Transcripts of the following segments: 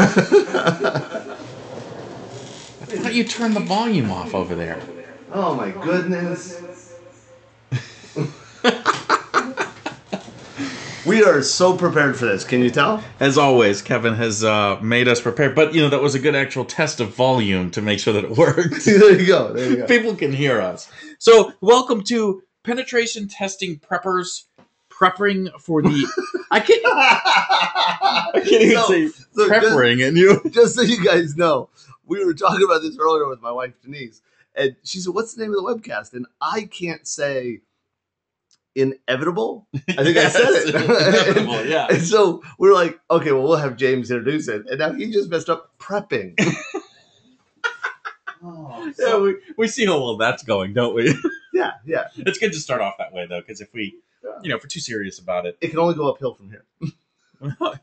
I thought you turned the volume off over there. Oh my goodness. We are so prepared for this. Can you tell? As always, Kevin has made us prepared. But, that was a good actual test of volume to make sure that it works. There you go. People can hear us. So, welcome to Penetration Testing Preppers. Prepping for the... I can't even say preppering. And you... Just so you guys know, we were talking about this earlier with my wife, Denise. And she said, what's the name of the webcast? And I can't say... Inevitable? I think I said it. Inevitable, yeah. And so we're like, okay, well, we'll have James introduce it. And now he just messed up prepping. Yeah, we see how well that's going, don't we? Yeah. It's good to start off that way, though, because if we, if we're too serious about it. It can only go uphill from here. I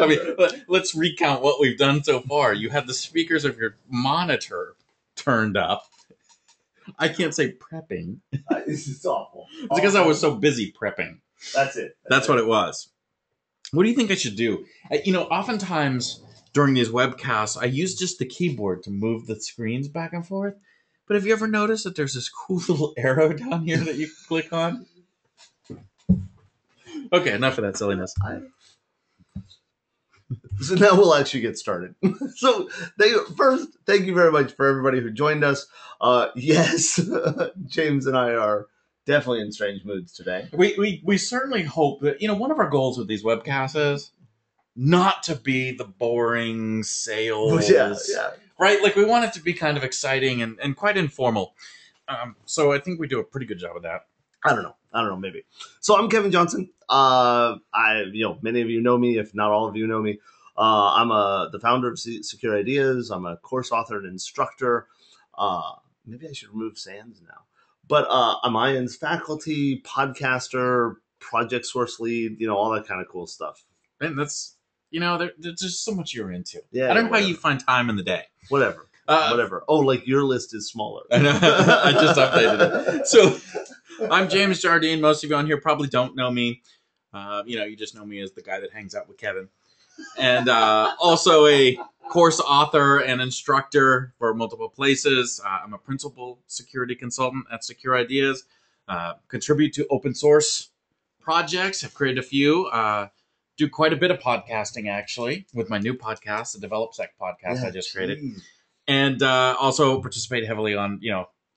mean, let's recount what we've done so far. You had the speakers of your monitor turned up. I can't say prepping. This is awful. It's because I was so busy prepping. That's it. That's what it was. What do you think I should do? Oftentimes during these webcasts, I use just the keyboard to move the screens back and forth. But have you ever noticed that there's this cool little arrow down here that you can click on? Okay, enough of that silliness. So now we'll actually get started. So first, thank you very much for everybody who joined us. Yes, James and I are definitely in strange moods today. We certainly hope that, one of our goals with these webcasts is not to be the boring sales. Yeah. Right? Like, we want it to be kind of exciting and quite informal. So I think we do a pretty good job of that. I don't know, maybe. So I'm Kevin Johnson. Many of you know me, if not all of you know me. I'm the founder of Secure Ideas. I'm a course author and instructor. Maybe I should remove Sands now. But I'm IAN's faculty, podcaster, project source lead, all that kind of cool stuff. And that's, there's just so much you're into. Yeah, I don't know how you find time in the day. Whatever. Oh, like your list is smaller. I know. I just updated it. So I'm James Jardine. Most of you on here probably don't know me. You just know me as the guy that hangs out with Kevin. And also a course author and instructor for multiple places. I'm a principal security consultant at Secure Ideas. Contribute to open source projects. I've created a few. Do quite a bit of podcasting, actually, with my new podcast, the DevelopSec podcast I just created. And also participate heavily on,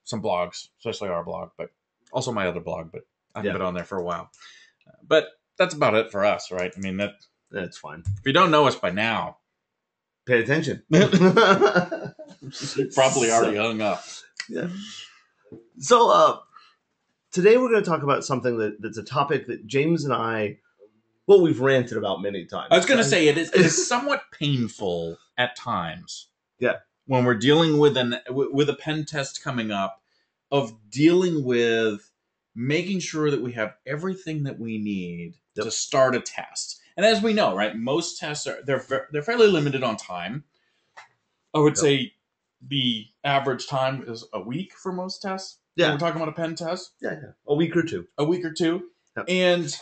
some blogs, especially our blog, but also my other blog, but I haven't been on there for a while. But that's about it for us, right? I mean, that's fine. If you don't know us by now, pay attention. Probably already hung up. Yeah. So today we're going to talk about something that's a topic that James and I, we've ranted about many times. I was going to say it is somewhat painful at times. Yeah. When we're dealing with a pen test coming up, of dealing with making sure that we have everything that we need to start a test. And as we know, right, most tests they're fairly limited on time. I would say the average time is a week for most tests. Yeah. When we're talking about a pen test. Yeah. A week or two. Yep. And,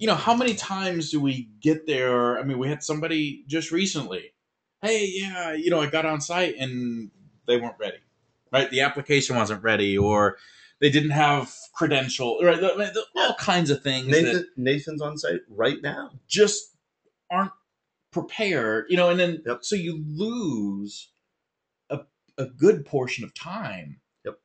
how many times do we get there? I mean, we had somebody just recently, hey, I got on site and they weren't ready, right? The application wasn't ready, or they didn't have credential, right? All kinds of things. Nathan's on site right now. Just aren't prepared, and then so you lose a good portion of time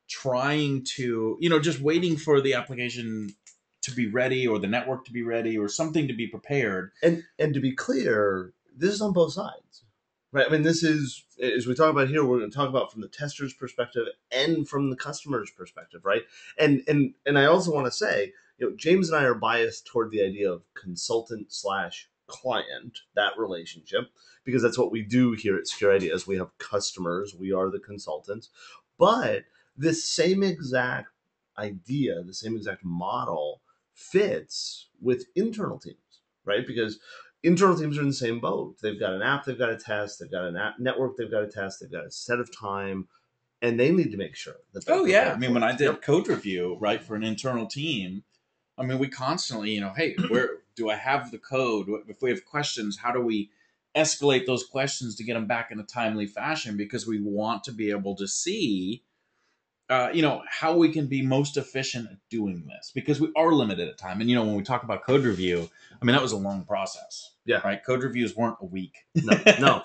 trying to, just waiting for the application to be ready, or the network to be ready, or something to be prepared. And to be clear, this is on both sides. Right. I mean, this is, as we talk about here, we're going to talk about from the tester's perspective and from the customer's perspective, right? And I also want to say, James and I are biased toward the idea of consultant/client, that relationship, because that's what we do here at Secure Ideas. We have customers, we are the consultants, but this same exact idea, the same exact model fits with internal teams, right? Because internal teams are in the same boat. They've got an app they've got to test. They've got a network they've got to test. They've got a set of time, and they need to make sure that. Oh yeah, I mean, when I did code review, right, for an internal team, I mean, we constantly, hey, where do I have the code? If we have questions, how do we escalate those questions to get them back in a timely fashion, because we want to be able to see how we can be most efficient at doing this, because we are limited at time. And, when we talk about code review, I mean, that was a long process. Yeah. Right. Code reviews weren't a week. No.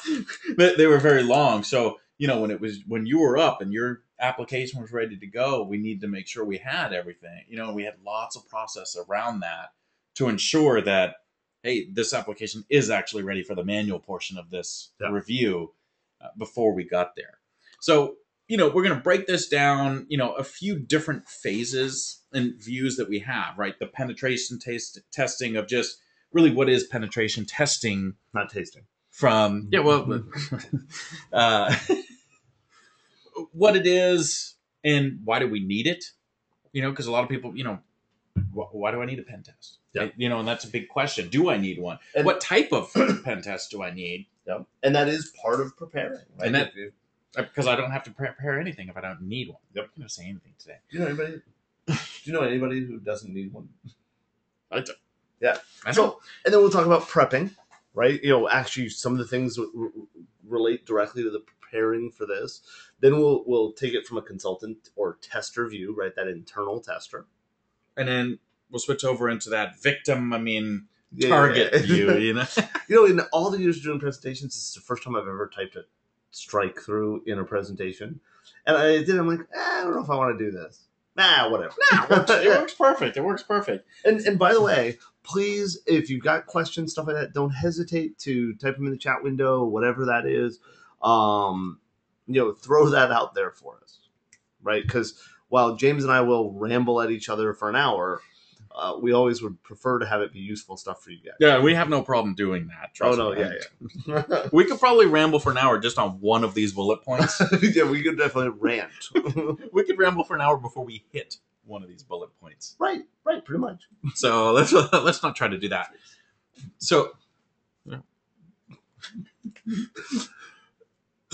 But they were very long. So, when you were up and your application was ready to go, we needed to make sure we had everything, we had lots of process around that to ensure that, hey, this application is actually ready for the manual portion of this review before we got there. So, we're going to break this down, a few different phases and views that we have, right? The penetration testing of just really what is penetration testing. Not tasting. From, what it is and why do we need it? Because a lot of people, why do I need a pen test? Yeah. And that's a big question. Do I need one? And what type of pen test do I need? Yeah. And that is part of preparing, right? And that, because I don't have to prepare anything if I don't need one. Yep. I'm not say anything today. Do you know anybody who doesn't need one? I do. Yeah. I so, and then we'll talk about prepping, right? Actually, some of the things relate directly to the preparing for this. Then we'll take it from a consultant or tester view, right? That internal tester. And then we'll switch over into that victim, target view, In all the years of doing presentations, this is the first time I've ever typed a strike through in a presentation. And I did, I'm like, I don't know if I want to do this. Whatever. It works perfect. It works perfect. And by the way, please, if you've got questions, stuff like that, don't hesitate to type them in the chat window, whatever that is. Throw that out there for us, right? Because while James and I will ramble at each other for an hour, we always would prefer to have it be useful stuff for you guys. Yeah, we have no problem doing that. Trust me. Yeah. We could probably ramble for an hour just on one of these bullet points. Yeah, we could definitely rant. We could ramble for an hour before we hit one of these bullet points. Right, pretty much. So let's not try to do that. So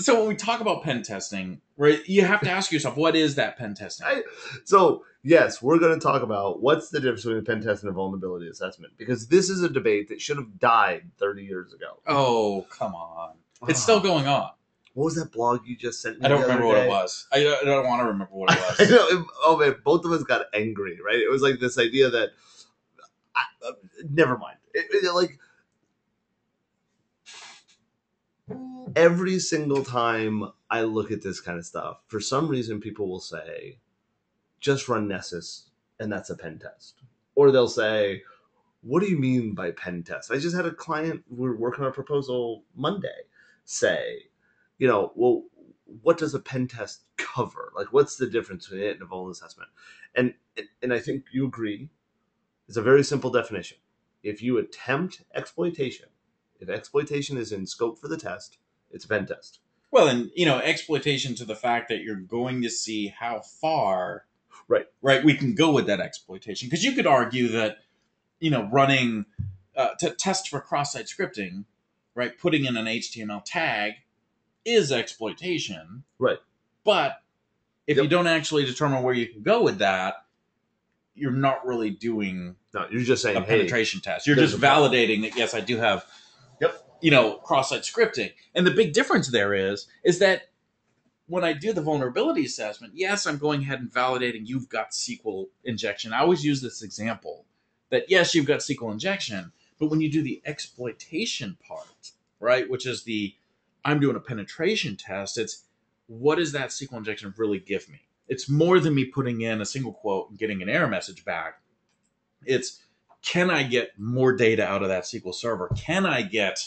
when we talk about pen testing, right, you have to ask yourself, what is that pen testing? So, yes, we're going to talk about what's the difference between a pen test and a vulnerability assessment, because this is a debate that should have died 30 years ago. Oh, come on. It's still going on. What was that blog you just sent me? I don't remember what it was. I don't want to remember what it was. I know. Oh, man, both of us got angry, right? It was like this idea that... never mind. Every single time I look at this kind of stuff, for some reason people will say, just run Nessus and that's a pen test. Or they'll say, what do you mean by pen test? I just had a client, we were working on a proposal Monday, say, well, what does a pen test cover? Like, what's the difference between it and a vulnerability assessment? And I think you agree, it's a very simple definition. If you attempt exploitation, if exploitation is in scope for the test, it's a pen test. Well, and, exploitation to the fact that you're going to see how far we can go with that exploitation. Because you could argue that, running to test for cross-site scripting, right, putting in an HTML tag is exploitation. Right. But if you don't actually determine where you can go with that, you're not really doing you're just saying, a penetration test. You're just validating that, yes, I do have cross-site scripting. And the big difference there is that when I do the vulnerability assessment, yes, I'm going ahead and validating you've got SQL injection. I always use this example that, yes, you've got SQL injection, but when you do the exploitation part, right, which is I'm doing a penetration test, it's what does that SQL injection really give me? It's more than me putting in a single quote and getting an error message back. It's, can I get more data out of that SQL server? Can I get,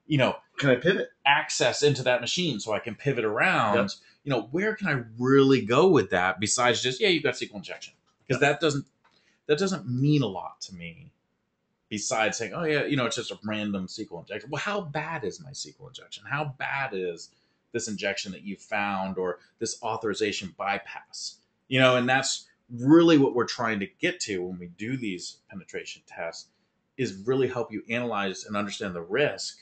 can I pivot? Access into that machine so I can pivot around? Yep. Where can I really go with that besides just, you've got SQL injection? Because that doesn't mean a lot to me besides saying, it's just a random SQL injection. Well, how bad is my SQL injection? How bad is this injection that you found, or this authorization bypass? And that's really what we're trying to get to when we do these penetration tests, is really help you analyze and understand the risk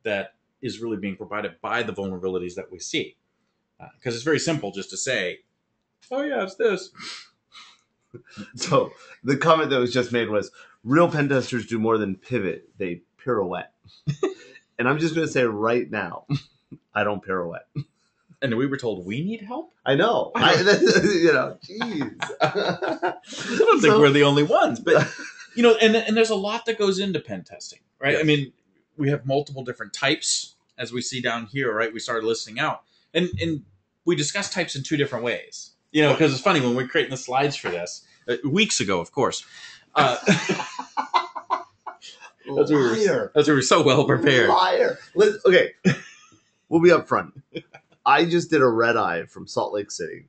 that is really being provided by the vulnerabilities that we see. Because it's very simple just to say, it's this. So the comment that was just made was, real pen testers do more than pivot, they pirouette. And I'm just going to say right now, I don't pirouette. And we were told we need help? I know. Jeez. I don't think we're the only ones. But, and there's a lot that goes into pen testing, right? Yes. I mean, we have multiple different types, as we see down here, right? We started listing out. And we discussed types in two different ways. Because it's funny, when we're creating the slides for this, weeks ago, of course. As we were so well prepared. Liar. Okay. We'll be up front. I just did a red eye from Salt Lake City.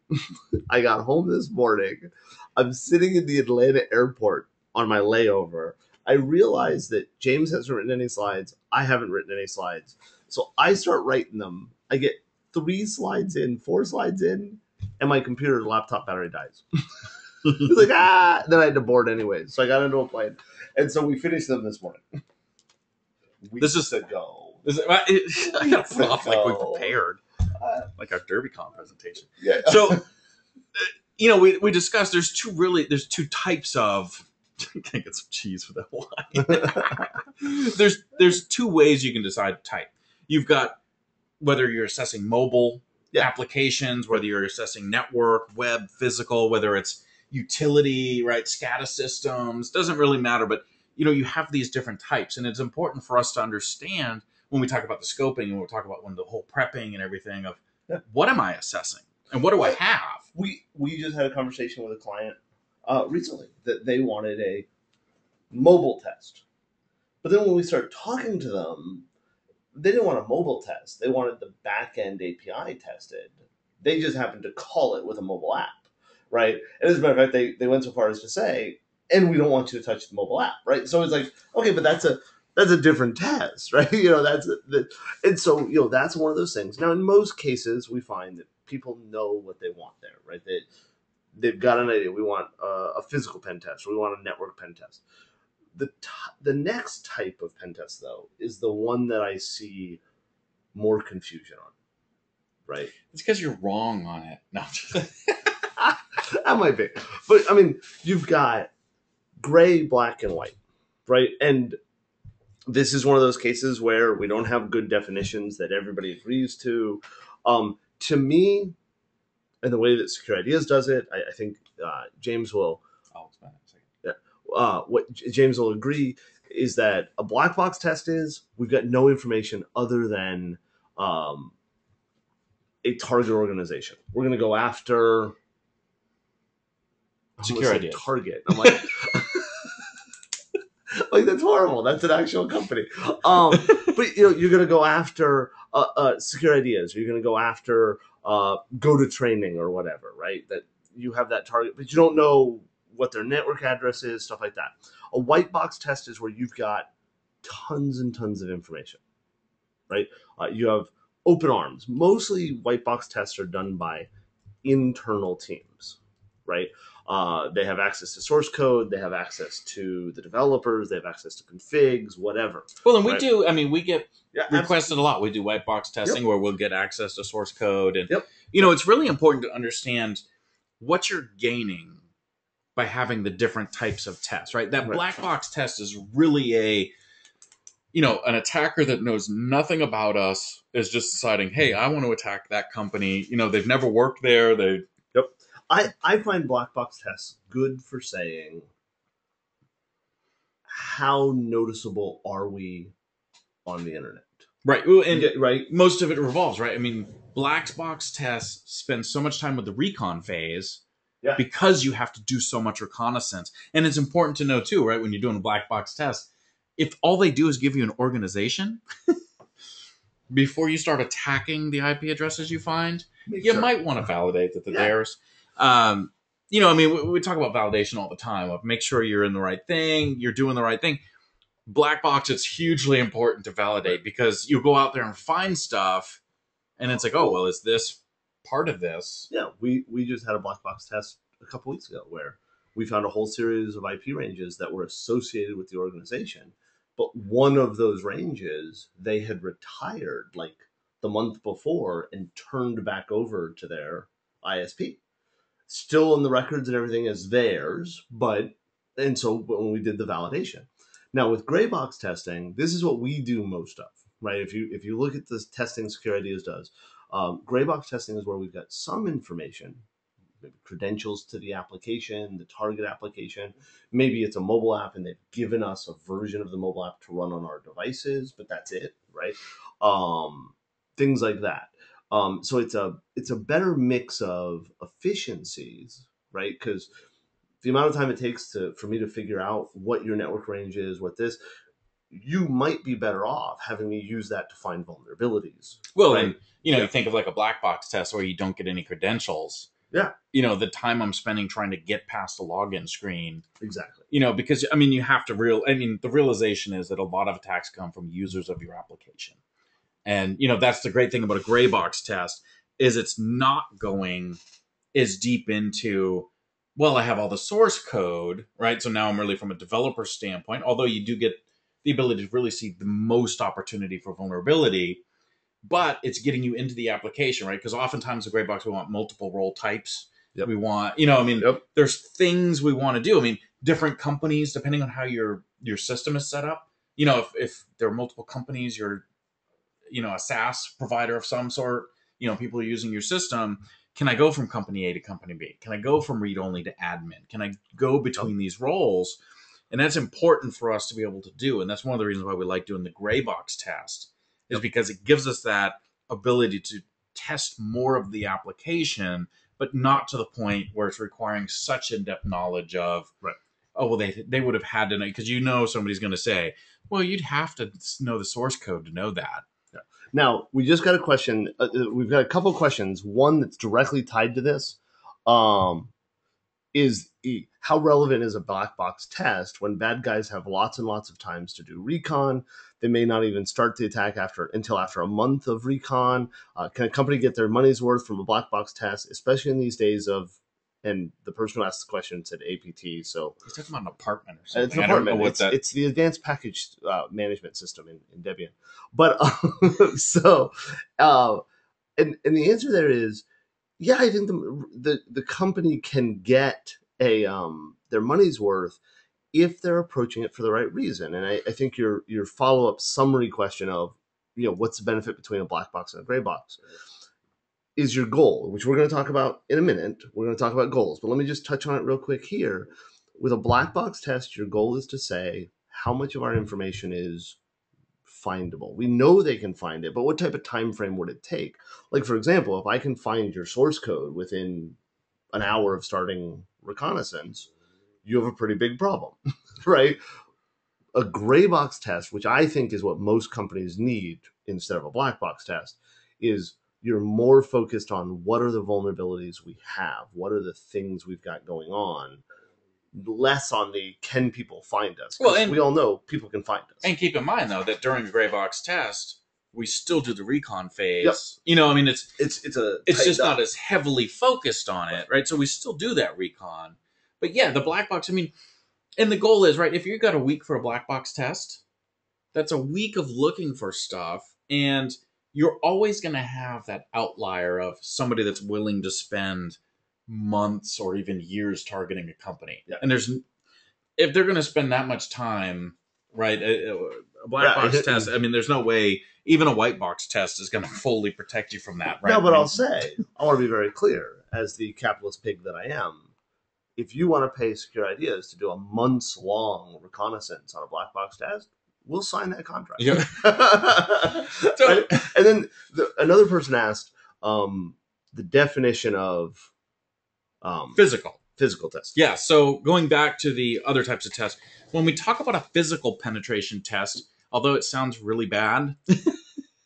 I got home this morning. I'm sitting in the Atlanta airport on my layover. I realized that James hasn't written any slides. I haven't written any slides. So I start writing them. I get 4 slides in, and my computer laptop battery dies. It's like, then I had to board anyway. So I got into a plane. And so we finished them this morning. Weeks ago. I got to put off like we prepared. Like our DerbyCon presentation. Yeah. So, we discussed there's two types of. Can I get some cheese for that wine? There's 2 ways you can decide type. You've got whether you're assessing mobile applications, whether you're assessing network, web, physical, whether it's utility, right, SCADA systems, doesn't really matter. But you have these different types, and it's important for us to understand when we talk about the scoping and we talk about when the whole prepping and everything of what am I assessing and what do I have? We just had a conversation with a client recently that they wanted a mobile test. But then when we started talking to them, they didn't want a mobile test. They wanted the back-end API tested. They just happened to call it with a mobile app, right? And as a matter of fact, they went so far as to say, and we don't want you to touch the mobile app, right? So it's like, okay, but that's a different test, right? And so that's one of those things. Now, in most cases, we find that people know what they want there, right? They've got an idea. We want a physical pen test. Or we want a network pen test. The next type of pen test, though, is the one that I see more confusion on, right? It's because you're wrong on it. No, that might be. But I mean, you've got gray, black, and white, right? And this is one of those cases where we don't have good definitions that everybody agrees to. To me, and the way that Secure Ideas does it, I think James will. I'll explain it in a second. What James will agree is that a black box test is we've got no information other than a target organization. We're going to go after Secure Ideas. Target. I'm like. Like, that's horrible. That's an actual company. But you're going to go after Secure Ideas. Or you're going to go after Go to Training or whatever, right? That you have that target, but you don't know what their network address is, stuff like that. A white box test is where you've got tons and tons of information, right? You have open arms. Mostly white box tests are done by internal teams, right? They have access to source code. They have access to the developers. They have access to configs, whatever. Well, and we do. I mean, we get requested absolutely. a lot. We do white box testing where we'll get access to source code, and Yep. It's really important to understand what you're gaining by having the different types of tests. Right, that black box test is really an attacker that knows nothing about us is just deciding, hey, I want to attack that company. They've never worked there. Yep. I find black box tests good for saying how noticeable are we on the internet. Right. And right. Most of it revolves, right? I mean, black box tests spend so much time with the recon phase because you have to do so much reconnaissance. And it's important to know too, right? When you're doing a black box test, if all they do is give you an organization before you start attacking the IP addresses you find, you might want to validate that they're theirs. I mean, we talk about validation all the time. Of make sure you're in the right thing, you're doing the right thing. Black box, it's hugely important to validate because you go out there and find stuff, and it's like, oh, well, is this part of this? Yeah, we just had a black box test a couple weeks ago where we found a whole series of IP ranges that were associated with the organization. But one of those ranges, they had retired like the month before and turned back over to their ISP. Still in the records and everything as theirs, and so when we did the validation. Now with gray box testing, this is what we do most of, right? If you look at the testing Secure Ideas does, gray box testing is where we've got some information, maybe credentials to the application, the target application. Maybe it's a mobile app and they've given us a version of the mobile app to run on our devices, but that's it, right? Things like that. So it's a better mix of efficiencies, right? Because the amount of time it takes for me to figure out what your network range is, what this, you might be better off having me use that to find vulnerabilities. Well, right? and you think of like a black box test where you don't get any credentials. Yeah, The time I'm spending trying to get past the login screen. exactly. Because you have to the realization is that a lot of attacks come from users of your application. And that's the great thing about a gray box test is it's not going as deep into, well, I have all the source code, right? So now I'm really from a developer standpoint, although you do get the ability to really see the most opportunity for vulnerability, but it's getting you into the application, right? Because oftentimes the gray box, we want multiple role types. Yep. We want, Yep. there's things we want to do. Different companies, depending on how your system is set up, if there are multiple companies, you're, a SaaS provider of some sort, people are using your system. Can I go from company A to company B? Can I go from read only to admin? Can I go between these roles? And that's important for us to be able to do. And that's one of the reasons why we like doing the gray box test is because it gives us that ability to test more of the application, but not to the point where it's requiring such in-depth knowledge of, right. Oh, well, they would have had to know, because somebody's going to say, well, you'd have to know the source code to know that. Yeah. Now, we just got a question. We've got a couple of questions. One that's directly tied to this is how relevant is a black box test when bad guys have lots and lots of times to do recon? They may not even start the attack until after a month of recon. Can a company get their money's worth from a black box test, especially in these days of? And the person who asked the question said APT. So he's talking about an apartment or something. It's an apartment. It's the advanced package management system in Debian. But and the answer there is, yeah, I think the company can get their money's worth if they're approaching it for the right reason. And I think your follow-up summary question of, what's the benefit between a black box and a gray box is your goal, which we're going to talk about in a minute. We're going to talk about goals, but let me just touch on it real quick here. With a black box test, your goal is to say how much of our information is findable. We know they can find it, but what type of time frame would it take? Like, for example, if I can find your source code within an hour of starting reconnaissance, you have a pretty big problem, right? A gray box test, which I think is what most companies need instead of a black box test, is you're more focused on what are the vulnerabilities we have, what are the things we've got going on, less on the can people find us. Well, and we all know people can find us. And keep in mind though that during the gray box test, we still do the recon phase. Yep. It's just not as heavily focused on it, right? So we still do that recon. But yeah, the black box, and the goal is, right, if you've got a week for a black box test, that's a week of looking for stuff, and you're always going to have that outlier of somebody that's willing to spend months or even years targeting a company. Yeah. And if they're going to spend that much time, right, a black box test, there's no way even a white box test is going to fully protect you from that, right? No, but I'll say, I want to be very clear, as the capitalist pig that I am, if you want to pay Secure Ideas to do a months-long reconnaissance on a black box test, we'll sign that contract. Yeah. Right? And then another person asked the definition of physical test. Yeah. So going back to the other types of tests, when we talk about a physical penetration test, although it sounds really bad,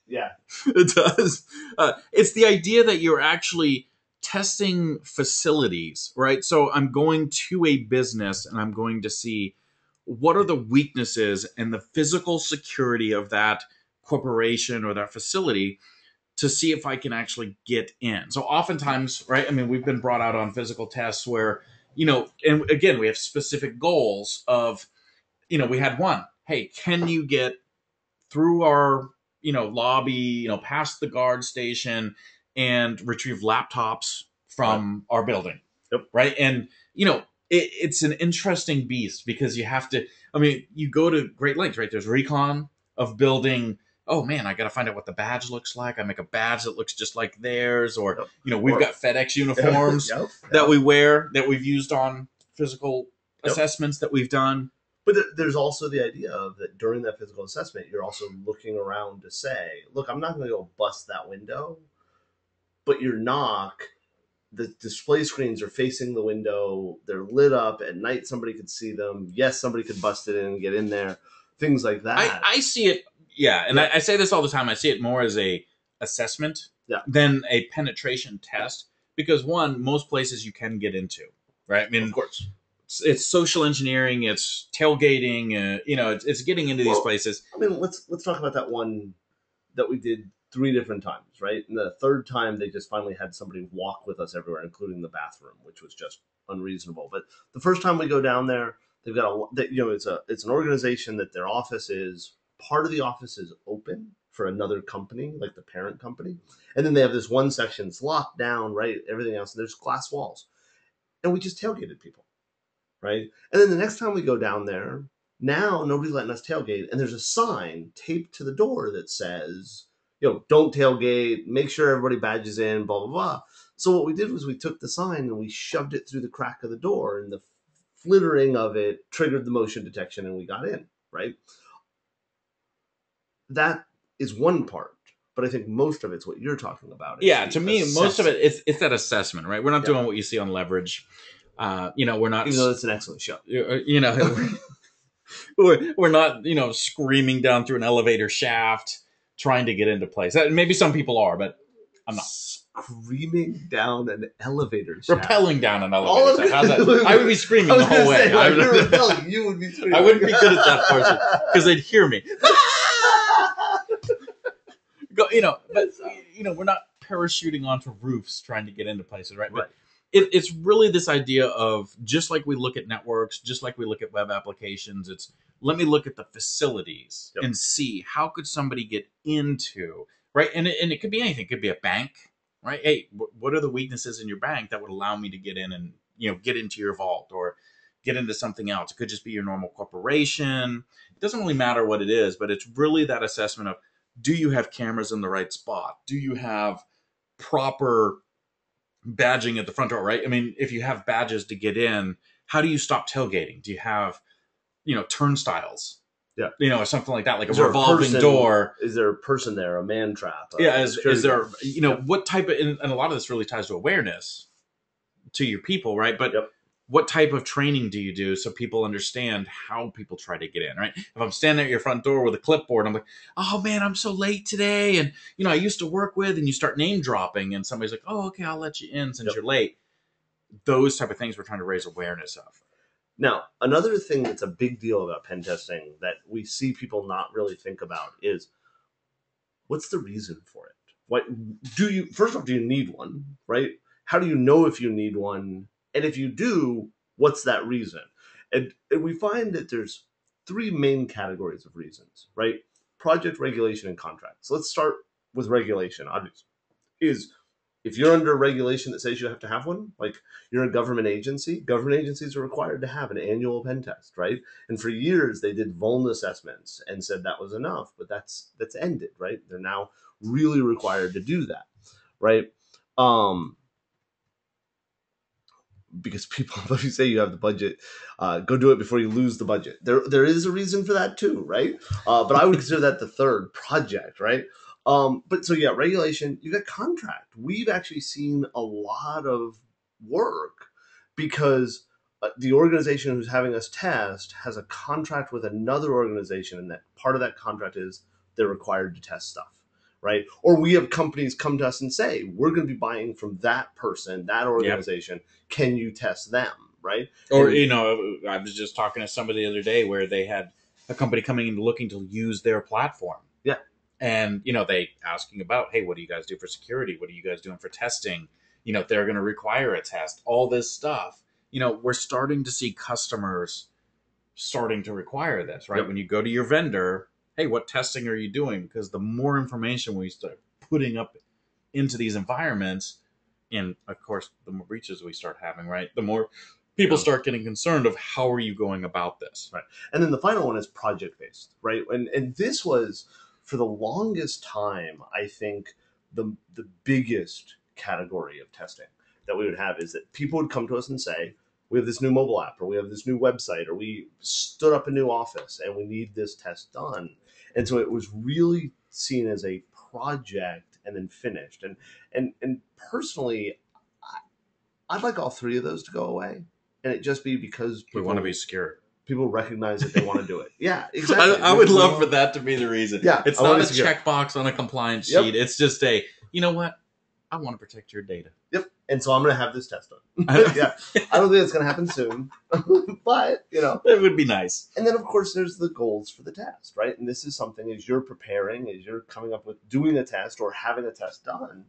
yeah, it does. It's the idea that you're actually testing facilities, right? So I'm going to a business and I'm going to see what are the weaknesses and the physical security of that corporation or that facility to see if I can actually get in. So oftentimes, right, we've been brought out on physical tests where, and again, we have specific goals of, we had one, hey, can you get through our, lobby, past the guard station and retrieve laptops from our building. Yep. Right. And, it's an interesting beast because you have to, you go to great lengths, right? There's recon of building, oh man, I got to find out what the badge looks like. I make a badge that looks just like theirs, or Yep. we've Or got FedEx uniforms yep, that yep, we wear that we've used on physical yep. assessments that we've done. But there's also the idea of that during that physical assessment, you're also looking around to say, look, I'm not going to go bust that window, but your knock, the display screens are facing the window. They're lit up at night. Somebody could see them. Yes, somebody could bust it in and get in there. Things like that. I see it, yeah, and Yeah. I say this all the time. I see it more as a assessment Yeah. than a penetration test, because one, most places you can get into, right? I mean, Of course. it's social engineering, it's tailgating, it's getting into these places. I mean, let's talk about that one that we did 3 different times, right? And the third time, they just finally had somebody walk with us everywhere, including the bathroom, which was just unreasonable. But the first time we go down there, they've got it's an organization that their office is part of the office is open for another company, like the parent company, and then they have this one section that's locked down, right? Everything else, and there's glass walls, and we just tailgated people, right? And then the next time we go down there, now nobody's letting us tailgate, and there's a sign taped to the door that says, don't tailgate, make sure everybody badges in, blah, blah, blah. So what we did was we took the sign and we shoved it through the crack of the door, and the flittering of it triggered the motion detection, and we got in, right? That is one part. But I think most of it's what you're talking about. Yeah, to me, most of it, it's that assessment, right? We're not doing what you see on Leverage. We're not. Even though it's an excellent show. We're not, screaming down through an elevator shaft trying to get into place. Maybe some people are, but I'm not. Screaming down an elevator shaft. Rappelling down an elevator shaft. How's that? I would be screaming the whole way. You would be screaming. I wouldn't be good at that portion because they'd hear me. We're not parachuting onto roofs trying to get into places, right? But it's really this idea of, just like we look at networks, just like we look at web applications, it's let me look at the facilities and see how could somebody get into, right? And it could be anything. It could be a bank, right? Hey, what are the weaknesses in your bank that would allow me to get in and get into your vault or get into something else? It could just be your normal corporation. It doesn't really matter what it is, but it's really that assessment of, do you have cameras in the right spot? Do you have proper badging at the front door, right? I mean, if you have badges to get in, how do you stop tailgating? Do you have, turnstiles? Yeah. Or something like that, like a revolving door. Is there a person there, a man trap? Yeah. Is there, what type of, and a lot of this really ties to awareness to your people, right? But what type of training do you do so people understand how people try to get in, right? If I'm standing at your front door with a clipboard, I'm like, oh man, I'm so late today. And, I used to work with, and you start name dropping and somebody's like, oh, okay, I'll let you in since you're late. Those type of things we're trying to raise awareness of. Now, another thing that's a big deal about pen testing that we see people not really think about is, what's the reason for it? First off, do you need one, right? How do you know if you need one? And if you do, what's that reason? And we find that there's 3 main categories of reasons, right? Project, regulation, and contract. So let's start with regulation, obviously. If you're under a regulation that says you have to have one, like you're a government agencies are required to have an annual pen test, right? And for years they did vuln assessments and said that was enough, but that's ended, right? They're now really required to do that, right? Because people, if you say you have the budget, go do it before you lose the budget. There is a reason for that too, right? But I would consider that the third project, right? But so yeah, regulation, you got contract. We've actually seen a lot of work because the organization who's having us test has a contract with another organization, and that part of that contract is they're required to test stuff. Right? Or we have companies come to us and say, we're going to be buying from that person, that organization. Yep. Can you test them? Right? Or, I was just talking to somebody the other day where they had a company coming in looking to use their platform. Yeah. And, they asking about, hey, what do you guys do for security? What are you guys doing for testing? If they're going to require a test, all this stuff. We're starting to see customers starting to require this, right? Yep. When you go to your vendor, hey, what testing are you doing? Because the more information we start putting up into these environments, and of course, the more breaches we start having, right? The more people start getting concerned of how are you going about this, right? And then the final one is project-based, right? And this was for the longest time, I think the biggest category of testing that we would have is that people would come to us and say, we have this new mobile app, or we have this new website, or we stood up a new office and we need this test done. And so it was really seen as a project and then finished. And personally, I'd like all three of those to go away, and it just be because we want to be secure. People recognize that they want to do it. Yeah, exactly. I would love for that to be the reason. Yeah, it's not a checkbox on a compliance sheet. Yep. It's just a, you know what? I want to protect your data. Yep. And so I'm going to have this test done. Yeah. I don't think it's going to happen soon, but it would be nice. And then of course there's the goals for the test, right? And this is something as you're preparing, as you're coming up with doing a test or having a test done,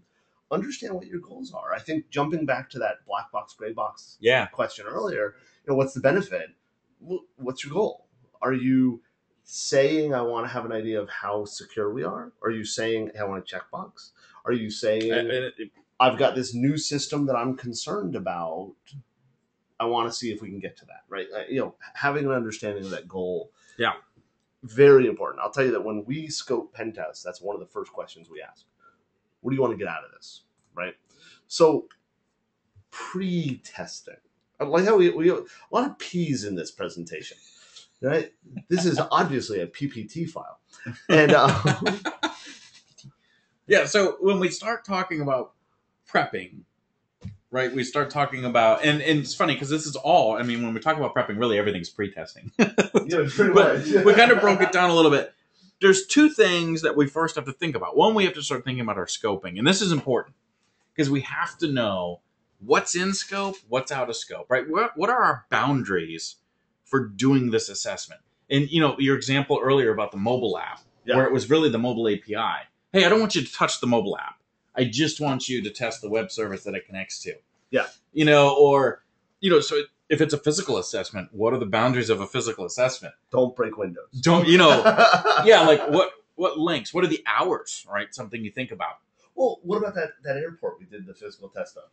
understand what your goals are. I think jumping back to that black box, gray box question earlier, what's the benefit? What's your goal? Are you saying I want to have an idea of how secure we are? Are you saying, hey, I want a checkbox? Are you saying I've got this new system that I'm concerned about? I want to see if we can get to that, right? Having an understanding of that goal. Yeah. Very important. I'll tell you that when we scope pen tests, that's one of the first questions we ask. What do you want to get out of this, right? So pre-testing. I like how we a lot of P's in this presentation, right? This is obviously a PPT file. And yeah, so when we start talking about prepping, right, we start talking about, and it's funny because this is all, I mean, when we talk about prepping, really everything's pre-testing. Yeah, pretty much. We kind of broke it down a little bit. There's two things that we first have to think about. One, we have to start thinking about our scoping, and this is important because we have to know what's in scope, what's out of scope, right? What are our boundaries for doing this assessment? And, your example earlier about the mobile app, where it was really the mobile API. Hey, I don't want you to touch the mobile app. I just want you to test the web service that it connects to. Yeah. So if it's a physical assessment, what are the boundaries of a physical assessment? Don't break windows. Don't, like what links? What are the hours, right? Something you think about. Well, what about that airport we did the physical test of,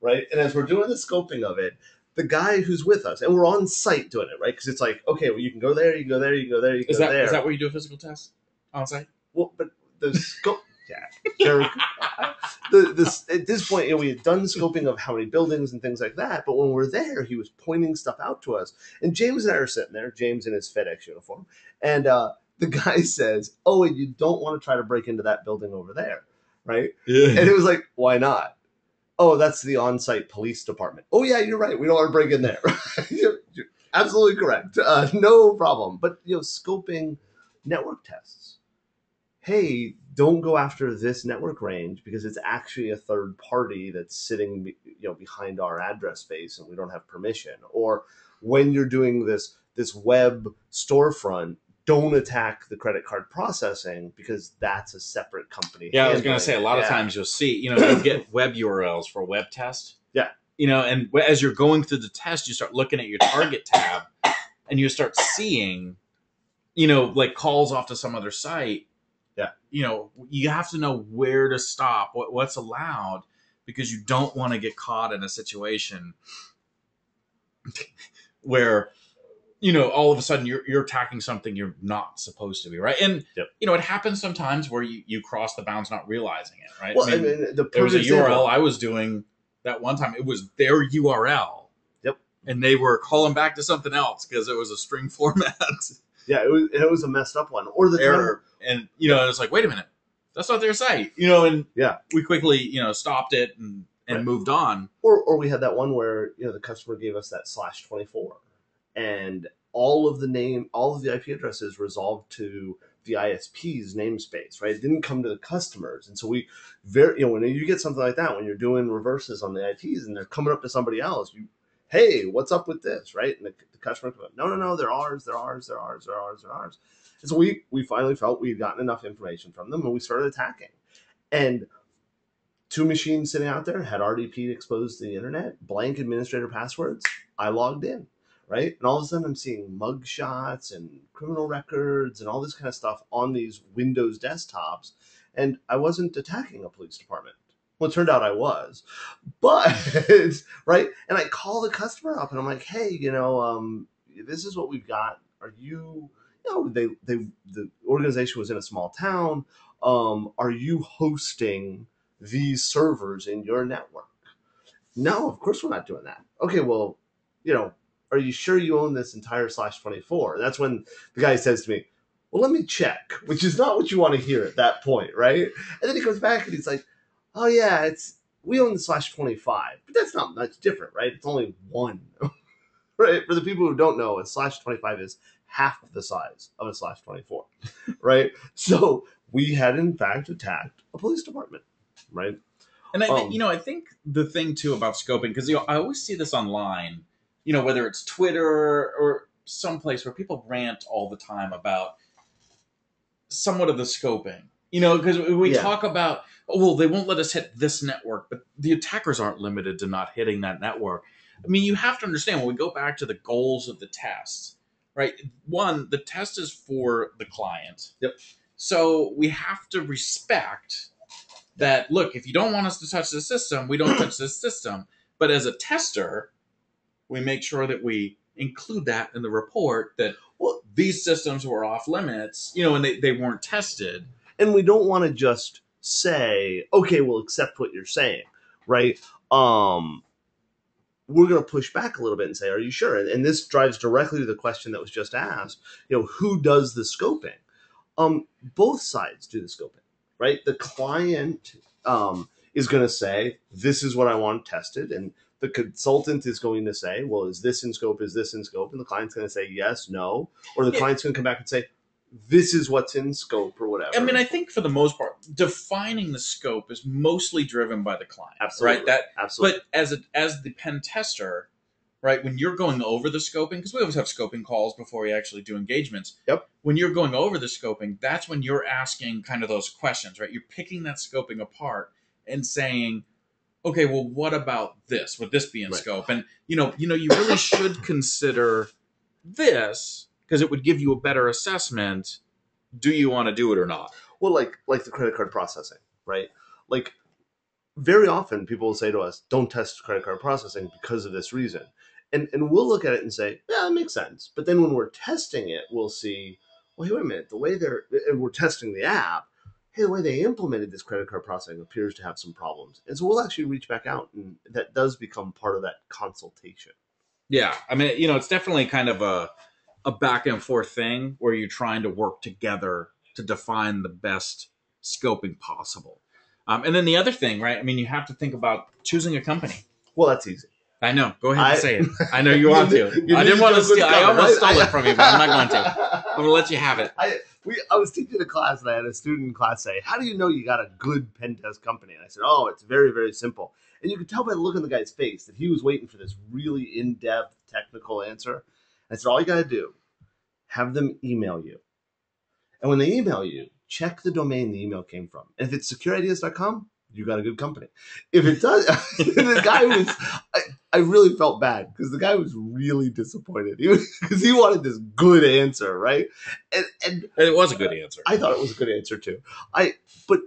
right? And as we're doing the scoping of it, the guy who's with us, and we're on site doing it, right? Because it's like, okay, well, you can go there, you can go there, you can go there, you can go there. Is that where you do a physical test? On site? Well, but the scope... Yeah. At this point, we had done scoping of how many buildings and things like that, but when we're there, he was pointing stuff out to us. And James and I are sitting there, James in his FedEx uniform, and the guy says, oh, and you don't want to try to break into that building over there, right? Yeah. And it was like, why not? Oh, that's the on-site police department. Oh, yeah, you're right. We don't want to break in there. You're absolutely correct. No problem. But, scoping network tests. Hey, don't go after this network range because it's actually a third party that's sitting, behind our address space and we don't have permission. Or when you're doing this web storefront, don't attack the credit card processing because that's a separate company. Yeah, I was going to say a lot of times you'll see, you'll get web URLs for a web test. Yeah. And as you're going through the test, you start looking at your target tab and you start seeing, like calls off to some other site. Yeah. You have to know where to stop, what's allowed, because you don't want to get caught in a situation where, all of a sudden you're attacking something you're not supposed to be, right? And, it happens sometimes where you cross the bounds not realizing it, right? Well, there was a URL I was doing that one time. It was their URL. Yep. And they were calling back to something else because it was a string format. Yeah, it was a messed up one. Or the error. And, it's like, wait a minute, that's not their site, and we quickly, stopped it and moved on. Or we had that one where, the customer gave us that /24 and all of the IP addresses resolved to the ISP's namespace, right? It didn't come to the customers. And so when you get something like that, when you're doing reverses on the IPs and they're coming up to somebody else, hey, what's up with this, right? And the customer goes, no, they're ours. And so we finally felt we'd gotten enough information from them and we started attacking. And 2 machines sitting out there had RDP exposed to the internet, blank administrator passwords. I logged in, right? And all of a sudden I'm seeing mug shots and criminal records and all this kind of stuff on these Windows desktops. And I wasn't attacking a police department. Well, it turned out I was, but right. And I call the customer up and I'm like, hey, this is what we've got. Are you No, the organization was in a small town. Are you hosting these servers in your network? No, of course we're not doing that. Okay, well, are you sure you own this entire /24? That's when the guy says to me, well, let me check, which is not what you want to hear at that point, right? And then he comes back and he's like, oh yeah, we own the /25, but that's not much different, right? It's only one, right? For the people who don't know, a /25 is half the size of a /24, right? So we had in fact attacked a police department, right? And I think the thing too about scoping, because I always see this online, whether it's Twitter or someplace where people rant all the time about somewhat of the scoping. Because we talk about, oh, well, they won't let us hit this network, but the attackers aren't limited to not hitting that network. I mean, you have to understand when we go back to the goals of the test, right? One, the test is for the client. Yep. So we have to respect that, look, if you don't want us to touch the system, we don't touch the system. But as a tester, we make sure that we include that in the report that, well, these systems were off limits, and they weren't tested. And we don't want to just say, okay, we'll accept what you're saying, right? We're going to push back a little bit and say, are you sure? And this drives directly to the question that was just asked, who does the scoping? Both sides do the scoping. Right, the client is going to say, "This is what I want tested," and the consultant is going to say, "Well, is this in scope? Is this in scope?" And the client's going to say, "Yes, no," or the client's going to come back and say, "This is what's in scope," or whatever. I mean, I think for the most part, defining the scope is mostly driven by the client. Absolutely, right? Absolutely. But as the pen tester, right, when you're going over the scoping, because we always have scoping calls before we actually do engagements. Yep. When you're going over the scoping, that's when you're asking kind of those questions, right? You're picking that scoping apart and saying, okay, well, what about this? Would this be in scope? And you really should consider this because it would give you a better assessment. Do you want to do it or not? Well, like the credit card processing, right? Like very often people will say to us, don't test credit card processing because of this reason. And we'll look at it and say, yeah, that makes sense. But then when we're testing it, we'll see, well, hey, wait a minute, and we're testing the app, hey, the way they implemented this credit card processing appears to have some problems. And so we'll actually reach back out, and that does become part of that consultation. Yeah. I mean, it's definitely kind of a back and forth thing where you're trying to work together to define the best scoping possible. And then the other thing, right? I mean, you have to think about choosing a company. Well, that's easy. I know. Go ahead and say it. I know you want to. I didn't want to steal. I almost stole it from you, but I'm not going to. I'm going to let you have it. I was teaching a class, and I had a student in class say, how do you know you got a good pen test company? And I said, oh, it's very, very simple. And you could tell by the look on the guy's face that he was waiting for this really in-depth technical answer. And I said, all you got to do, have them email you. And when they email you, check the domain the email came from. And if it's securideas.com, you got a good company. If it does, the guy was, I really felt bad because the guy was really disappointed because he wanted this good answer, right? And it was a good answer. I thought it was a good answer too. But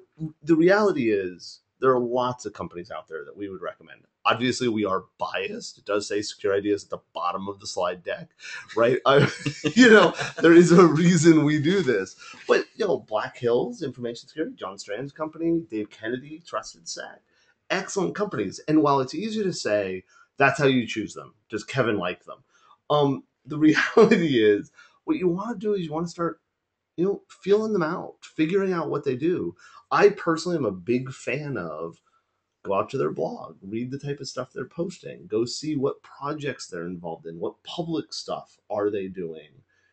the reality is there are lots of companies out there that we would recommend. Obviously, we are biased. It does say Secure Ideas at the bottom of the slide deck, right? There is a reason we do this. But, Black Hills, Information Security, John Strand's company, Dave Kennedy, Trusted Sec, excellent companies. And while it's easy to say that's how you choose them, does Kevin like them? The reality is what you want to do is you want to start, feeling them out, figuring out what they do. I personally am a big fan of go out to their blog, read the type of stuff they're posting, go see what projects they're involved in, what public stuff are they doing,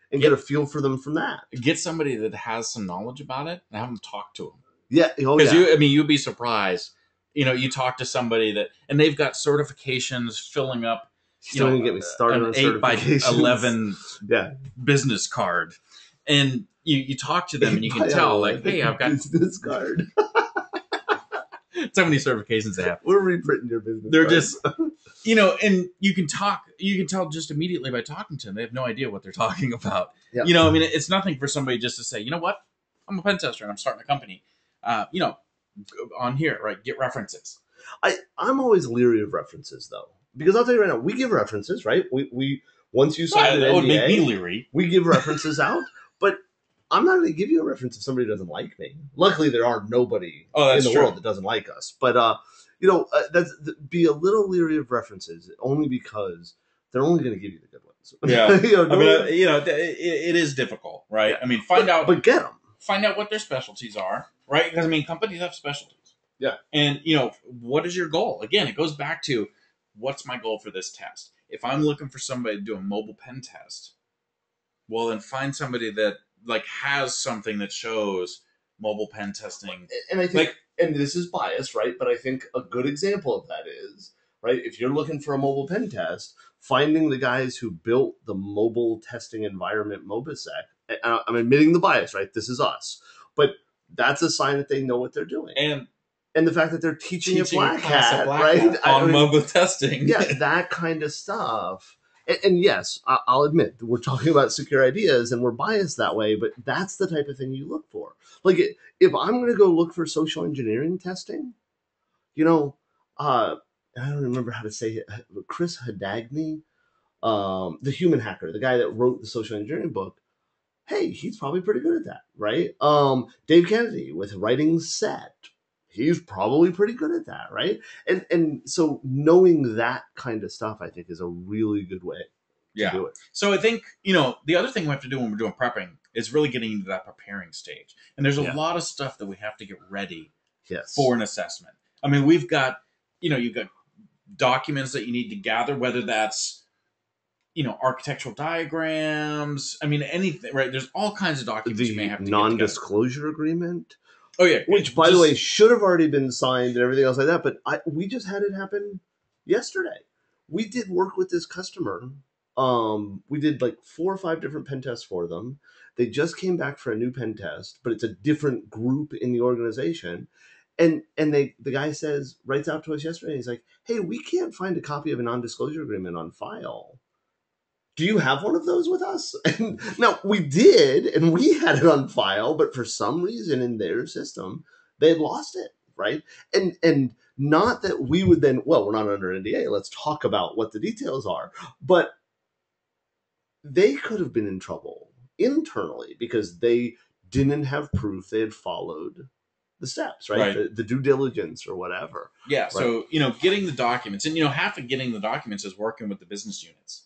and get a feel for them from that. Get somebody that has some knowledge about it and have them talk to them. Yeah. Because you'd be surprised. You talk to somebody and they've got certifications filling up, Don't get me started on 8x11 business card. And you talk to them and you can tell, like, hey, I've got business card. So many certifications they have. We're reprinting your business. They're just, and you can tell just immediately by talking to them. They have no idea what they're talking about. Yep. It's nothing for somebody just to say, you know what, I'm a pen tester and I'm starting a company. On here, right? Get references. I'm always leery of references though, because I'll tell you right now, we give references, right? We once you sign an NDA, would make me leery. We give references out, I'm not going to give you a reference if somebody doesn't like me. Luckily, there are nobody in the world that doesn't like us. But be a little leery of references only because they're only going to give you the good ones. Yeah, it is difficult, right? Yeah. I mean, but get them. Find out what their specialties are, right? Because I mean, companies have specialties. Yeah. And what is your goal? Again, it goes back to what's my goal for this test. If I'm looking for somebody to do a mobile pen test, well, then find somebody that has something that shows mobile pen testing. And I think, and this is biased, right? But I think a good example of that is, right, if you're looking for a mobile pen test, finding the guys who built the mobile testing environment Mobisec. I'm admitting the bias, right? This is us. But that's a sign that they know what they're doing. And the fact that they're teaching a Black Hat, right? On mobile testing. Yeah, that kind of stuff. And yes, I'll admit, we're talking about secure ideas and we're biased that way, but that's the type of thing you look for. Like, if I'm going to go look for social engineering testing, I don't remember how to say it, Chris Hadagny, the human hacker, the guy that wrote the social engineering book, hey, he's probably pretty good at that, right? Dave Kennedy with writing set, he's probably pretty good at that, right? And so knowing that kind of stuff, I think, is a really good way to do it. So I think, the other thing we have to do when we're doing prepping is really getting into that preparing stage. And there's a lot of stuff that we have to get ready for an assessment. I mean, we've got, you've got documents that you need to gather, whether that's architectural diagrams. I mean, anything, right? There's all kinds of documents you may have to non-disclosure agreement. Oh, yeah. Which, by the way, should have already been signed and everything else like that. But we just had it happen yesterday. We did work with this customer. We did 4 or 5 different pen tests for them. They just came back for a new pen test, but it's a different group in the organization. And the guy writes out to us yesterday. He's like, hey, we can't find a copy of a non-disclosure agreement on file. Do you have one of those with us? And now we did, and we had it on file, but for some reason in their system, they had lost it, right? And not that we would then, well, we're not under NDA, let's talk about what the details are. But they could have been in trouble internally because they didn't have proof they had followed the steps, right? The due diligence or whatever. Yeah, right? So, getting the documents, and, half of getting the documents is working with the business units.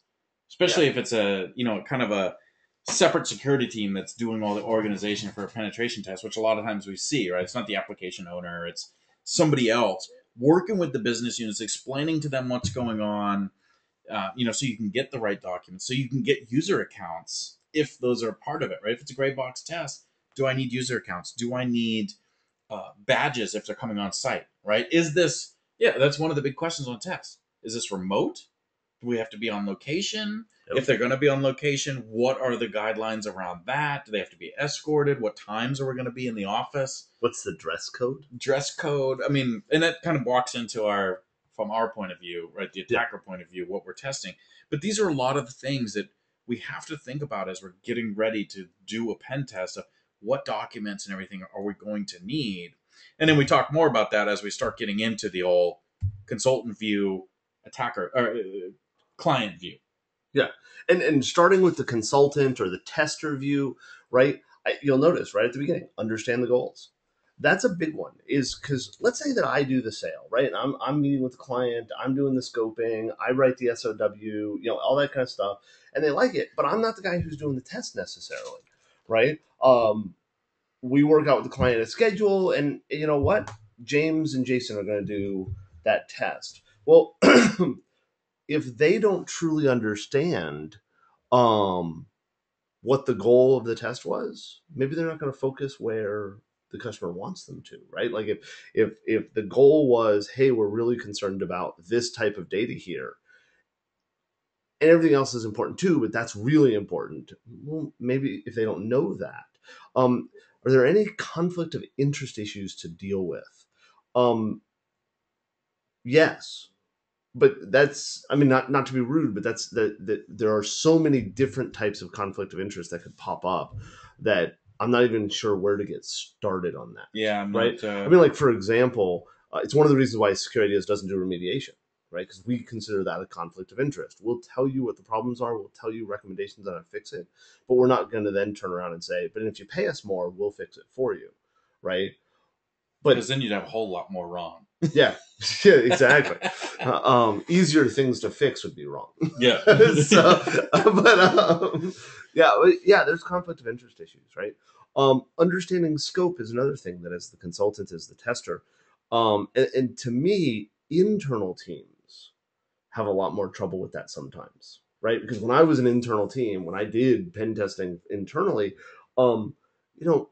Especially if it's a, kind of a separate security team that's doing all the organization for a penetration test, which a lot of times we see, right? It's not the application owner, it's somebody else working with the business units, explaining to them what's going on, so you can get the right documents, so you can get user accounts if those are part of it, right? If it's a gray box test, do I need user accounts? Do I need badges if they're coming on site, right? That's one of the big questions on tests. Is this remote? Do we have to be on location? Yep. If they're going to be on location, what are the guidelines around that? Do they have to be escorted? What times are we going to be in the office? What's the dress code? Dress code. I mean, and that kind of walks into from our point of view, right? The attacker point of view, what we're testing. But these are a lot of the things that we have to think about as we're getting ready to do a pen test of what documents and everything are we going to need. And then we talk more about that as we start getting into the old consultant view, attacker, or client view. Yeah. And starting with the consultant or the tester view, right? You'll notice right at the beginning, understand the goals. That's a big one, is because let's say that I do the sale, right? And I'm meeting with the client, I'm doing the scoping, I write the SOW, all that kind of stuff, and they like it, but I'm not the guy who's doing the test necessarily, right? We work out with the client a schedule, and you know what? James and Jason are going to do that test. Well, if they don't truly understand what the goal of the test was, maybe they're not going to focus where the customer wants them to, right? Like if the goal was, hey, we're really concerned about this type of data here, and everything else is important too, but that's really important. Well, maybe if they don't know that, are there any conflict of interest issues to deal with? Yes. But that's, I mean, not to be rude, but that's that there are so many different types of conflict of interest that could pop up that I'm not even sure where to get started on that. Yeah. Right. I mean, for example, it's one of the reasons why Secure Ideas doesn't do remediation, right? Because we consider that a conflict of interest. We'll tell you what the problems are. We'll tell you recommendations on how to fix it. But we're not going to then turn around and say, but if you pay us more, we'll fix it for you, right? Because then you'd have a whole lot more wrong. Yeah, yeah, exactly. Easier things to fix would be wrong. Yeah. Yeah, there's conflict of interest issues, right? Understanding scope is another thing that, as the consultant, as the tester, and to me, internal teams have a lot more trouble with that sometimes, right? Because when I was an internal team, when I did pen testing internally, you know,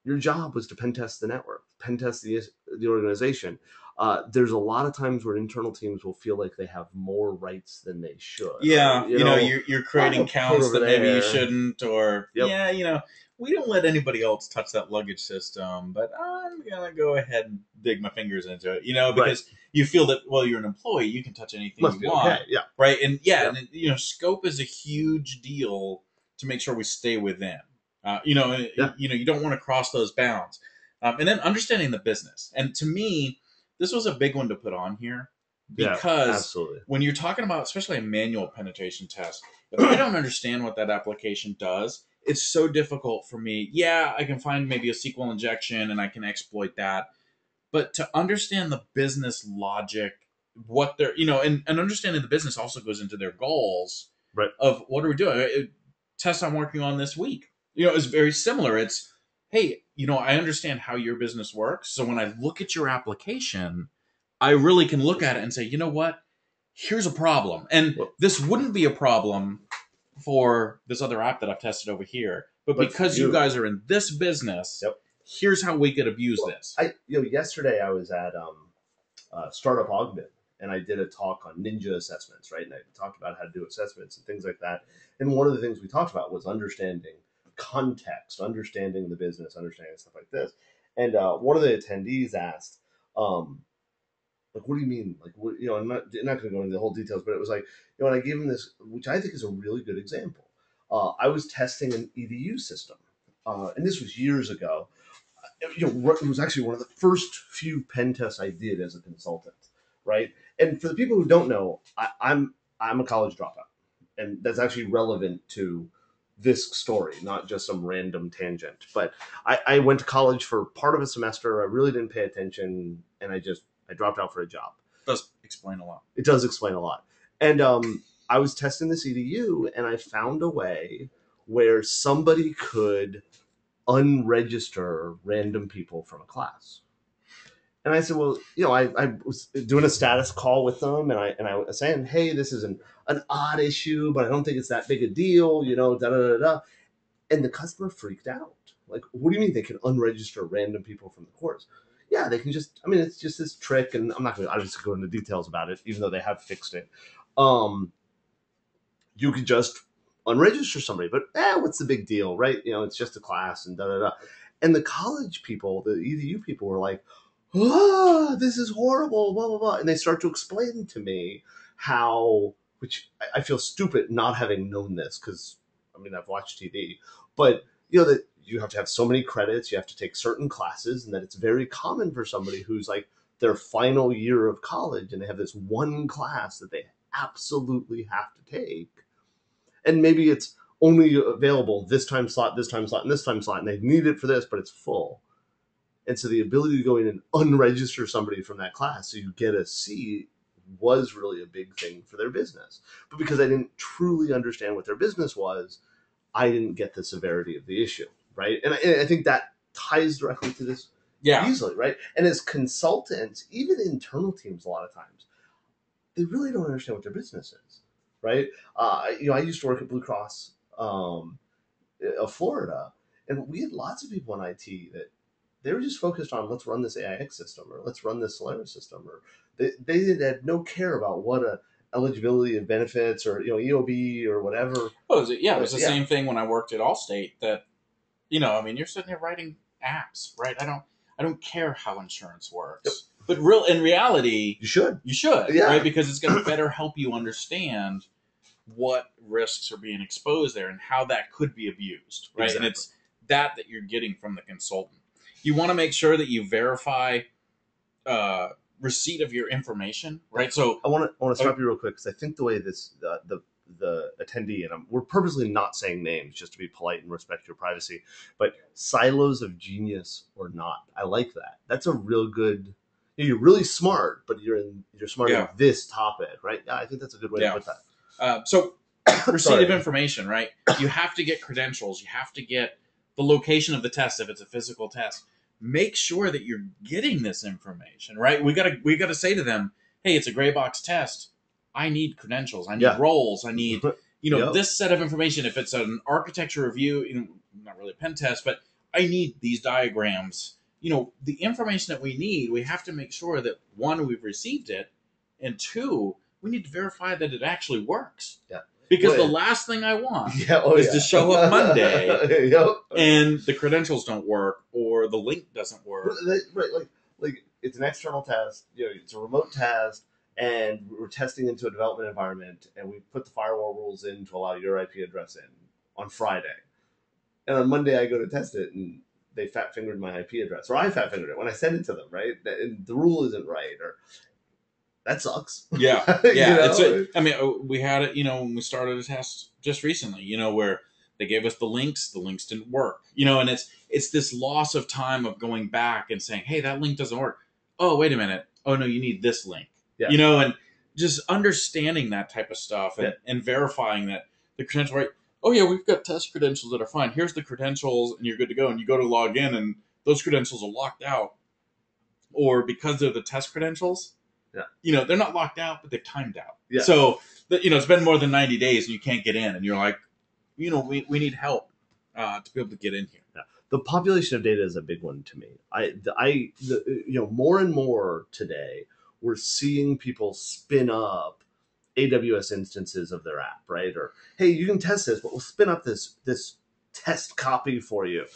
your job was to pen test the network, pen test the organization. There's a lot of times where internal teams will feel like they have more rights than they should. Yeah, Or, you're creating counts that maybe you shouldn't, or Yep. yeah, we don't let anybody else touch that luggage system, but I'm gonna go ahead and dig my fingers into it, because you feel that, well, you're an employee, you can touch anything Must you be want, okay. Yeah, right? And and scope is a huge deal to make sure we stay within. You don't want to cross those bounds, and then understanding the business. And to me, this was a big one to put on here because absolutely. when you're talking about, especially a manual penetration test, if I don't understand what that application does, it's so difficult for me. Yeah, I can find maybe a SQL injection and I can exploit that, but to understand the business logic, what they're, and understanding the business also goes into their goals, right? Of what are we doing? Test I'm working on this week, is very similar. It's, hey, I understand how your business works. So when I look at your application, I really can look at it and say, you know what? Here's a problem. And this wouldn't be a problem for this other app that I've tested over here. But because you guys are in this business, here's how we could abuse this. Yesterday I was at Startup Augment, and I did a talk on ninja assessments, right? And I talked about how to do assessments and things like that. And one of the things we talked about was understanding context, understanding the business, understanding stuff like this. And one of the attendees asked, like, what do you mean? Like, what, I'm not going to go into the whole details, but it was like, and I gave him this, which I think is a really good example. I was testing an EDU system, and this was years ago. It was actually one of the first few pen tests I did as a consultant, right? And for the people who don't know, I'm a college dropout, and that's actually relevant to this story, not just some random tangent. But I went to college for part of a semester. I really didn't pay attention, and I dropped out for a job. It does explain a lot. It does explain a lot. And I was testing this EDU, and I found a way where somebody could unregister random people from a class. And I said, well, I was doing a status call with them, and I was saying, hey, this is an odd issue, but I don't think it's that big a deal, da da da da. And the customer freaked out. Like, what do you mean they can unregister random people from the course? Yeah, they can just. I mean, it's just this trick, and I'm not going to obviously go into details about it, even though they have fixed it. You could just unregister somebody, but what's the big deal, right? It's just a class and da da da. And the college people, the EDU people, were like, this is horrible, blah blah blah, and they start to explain to me how, which I feel stupid not having known this, because I've watched TV, but that you have to have so many credits, you have to take certain classes, and that it's very common for somebody who's like their final year of college and they have this one class that they absolutely have to take, and maybe it's only available this time slot, this time slot, and this time slot, and they need it for this, but it's full. And so the ability to go in and unregister somebody from that class so you get a seat was really a big thing for their business. But because I didn't truly understand what their business was, I didn't get the severity of the issue, right? And I think that ties directly to this easily, right? And as consultants, even internal teams, a lot of times, they really don't understand what their business is, right? I used to work at Blue Cross of Florida, and we had lots of people in IT that they were just focused on, let's run this AIX system, or let's run this Solaris system, or they had no care about what a eligibility of benefits, or EOB or whatever. Oh, it was the same thing when I worked at Allstate. That you're sitting there writing apps, right? I don't care how insurance works, but in reality, you should, right? Because it's going to better help you understand what risks are being exposed there and how that could be abused, right? Exactly. And it's that you're getting from the consultant. You want to make sure that you verify receipt of your information, right? So I want to stop you real quick because I think the way this the attendee, and we're purposely not saying names just to be polite and respect your privacy, but silos of genius or not. I like that. That's a real good. You're really smart, but you're smart in this topic, right? Yeah, I think that's a good way to put that. So receipt of information, right? You have to get credentials. You have to get the location of the test if it's a physical test. Make sure that you're getting this information, right? We gotta say to them, hey, it's a gray box test. I need credentials. I need roles. I need this set of information. If it's an architecture review, not really a pen test, but I need these diagrams. The information that we need, we have to make sure that, one, we've received it, and two, we need to verify that it actually works. Yeah. Because the last thing I want is to show up Monday and the credentials don't work or the link doesn't work. Right, like it's an external test. It's a remote test, and we're testing into a development environment, and we put the firewall rules in to allow your IP address in on Friday, and on Monday I go to test it, and they fat fingered my IP address, or I fat fingered it when I send it to them, right? And the rule isn't right, or that sucks. Yeah. We had it, when we started a test just recently, where they gave us the links didn't work, and it's this loss of time of going back and saying, hey, that link doesn't work. Oh, wait a minute. Oh no, you need this link, and just understanding that type of stuff and verifying that the credential, right? Oh yeah, we've got test credentials that are fine. Here's the credentials and you're good to go. And you go to log in and those credentials are locked out, or because they're the test credentials, they're not locked out, but they're timed out. Yeah. So, it's been more than 90 days and you can't get in. And you're like, we need help to be able to get in here. Yeah. The population of data is a big one to me. More and more today, we're seeing people spin up AWS instances of their app, right? Or, hey, you can test this, but we'll spin up this test copy for you.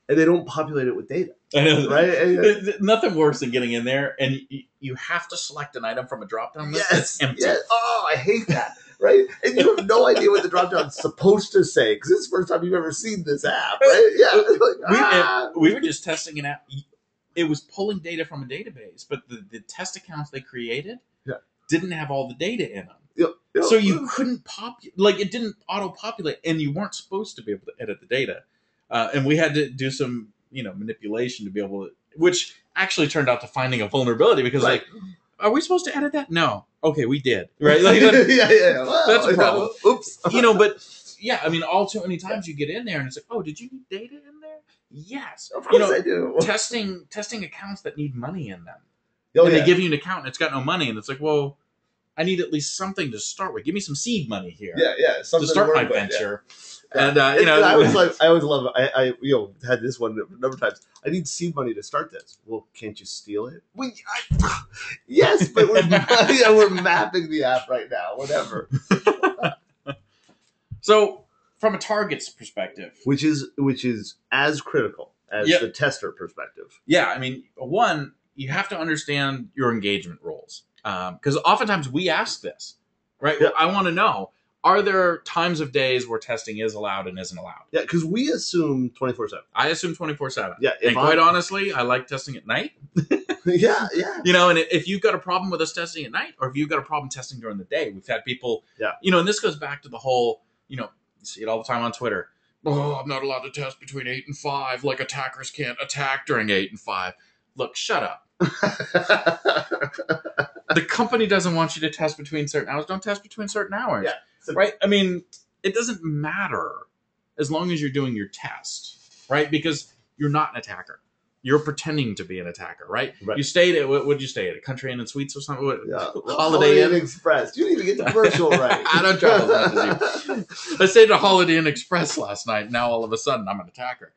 And they don't populate it with data. I know, right? Nothing worse than getting in there and you have to select an item from a drop-down list that's empty. Yes. Oh, I hate that, right? And you have no idea what the drop-down's supposed to say because it's the first time you've ever seen this app, right? Yeah. We were just testing an app. It was pulling data from a database, but the test accounts they created didn't have all the data in them. Yep. So you couldn't it didn't auto-populate, and you weren't supposed to be able to edit the data. And we had to do some, manipulation to be able to, which actually turned out to finding a vulnerability because, are we supposed to edit that? No. Okay, we did. Right? Well, that's a problem. Oops. But all too many times you get in there and it's like, oh, did you need data in there? Yes. Of course I do. Testing accounts that need money in them. They give you an account and it's got no money, and it's like, well, I need at least something to start with. Give me some seed money here. Yeah. To start my venture. Yeah. And I always love it. I had this one a number of times. I need seed money to start this. Well, can't you steal it? Yes, but we're mapping the app right now. Whatever. So, from a target's perspective, which is as critical as the tester perspective. Yeah, one, you have to understand your engagement roles because oftentimes we ask this, right? Yeah. Well, I want to know. Are there times of days where testing is allowed and isn't allowed? Yeah, because we assume 24/7. I assume 24/7. Yeah, and quite honestly, I like testing at night. Yeah. And if you've got a problem with us testing at night, or if you've got a problem testing during the day, we've had people. Yeah. And this goes back to the whole. You see it all the time on Twitter. Oh, I'm not allowed to test between 8 and 5. Like attackers can't attack during 8 and 5. Look, shut up. The company doesn't want you to test between certain hours. Don't test between certain hours. Yeah. Right? It doesn't matter as long as you're doing your test, right? Because you're not an attacker. You're pretending to be an attacker, right? You stayed at, what did you stay at? A Country Inn and Suites or something? Holiday Inn Express. You didn't even get the commercial right. I don't travel as much as you. I stayed at a Holiday Inn Express last night. Now all of a sudden I'm an attacker.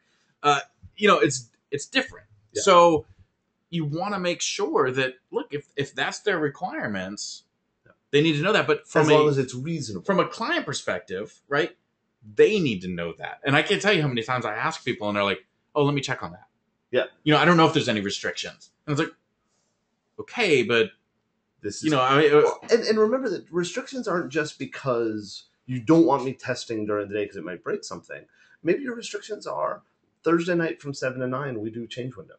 It's different. Yeah. So you want to make sure that, look, if that's their requirements, they need to know that. But as long as it's reasonable. From a client perspective, right, they need to know that. And I can't tell you how many times I ask people and they're like, oh, let me check on that. Yeah. I don't know if there's any restrictions. And it's like, okay, but this is, and remember that restrictions aren't just because you don't want me testing during the day because it might break something. Maybe your restrictions are Thursday night from 7 to 9, we do change window.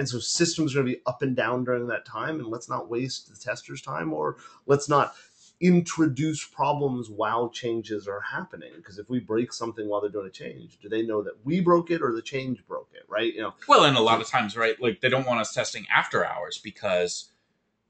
And so systems are going to be up and down during that time, and let's not waste the tester's time, or let's not introduce problems while changes are happening. Because if we break something while they're doing a change, do they know that we broke it or the change broke it, right? Well, and a lot of times, right, like they don't want us testing after hours because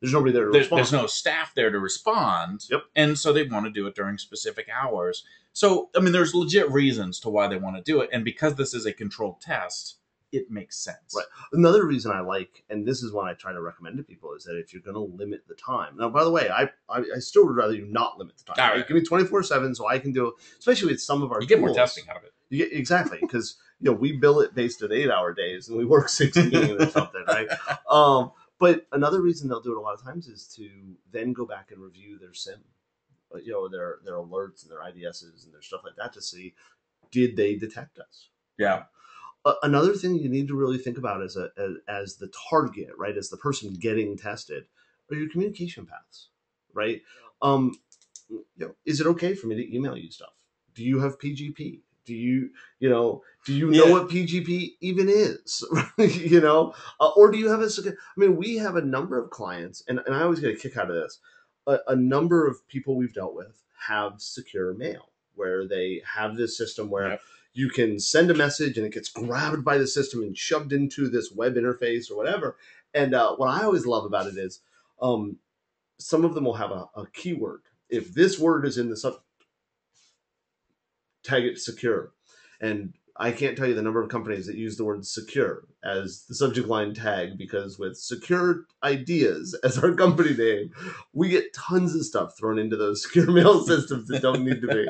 there's nobody there to respond. There's no staff there to respond. Yep. And so they want to do it during specific hours. So, I mean, there's legit reasons to why they want to do it. And because this is a controlled test, it makes sense. Right. Another reason I like, and this is what I try to recommend to people, is that if you're going to limit the time. Now, by the way, I still would rather you not limit the time. Right. Right? Give me 24/7 so I can do it, especially with some of our You get tools. more testing out of it. You get, exactly, because we bill it based at 8-hour days and we work 16 or something, right? But another reason they'll do it a lot of times is to then go back and review their SIM, their alerts and their IDSs and their stuff like that to see, did they detect us? Yeah. Another thing you need to really think about as the target, right, as the person getting tested, are your communication paths, right? Is it okay for me to email you stuff? Do you have PGP? Do you know what PGP even is? Or do you have we have a number of clients, and I always get a kick out of this. A number of people we've dealt with have secure mail, where they have this system where you can send a message and it gets grabbed by the system and shoved into this web interface or whatever. And what I always love about it is some of them will have a keyword. If this word is in the subject, tag it secure. And I can't tell you the number of companies that use the word secure as the subject line tag, because with Secure Ideas as our company name, we get tons of stuff thrown into those secure mail systems that don't need to be.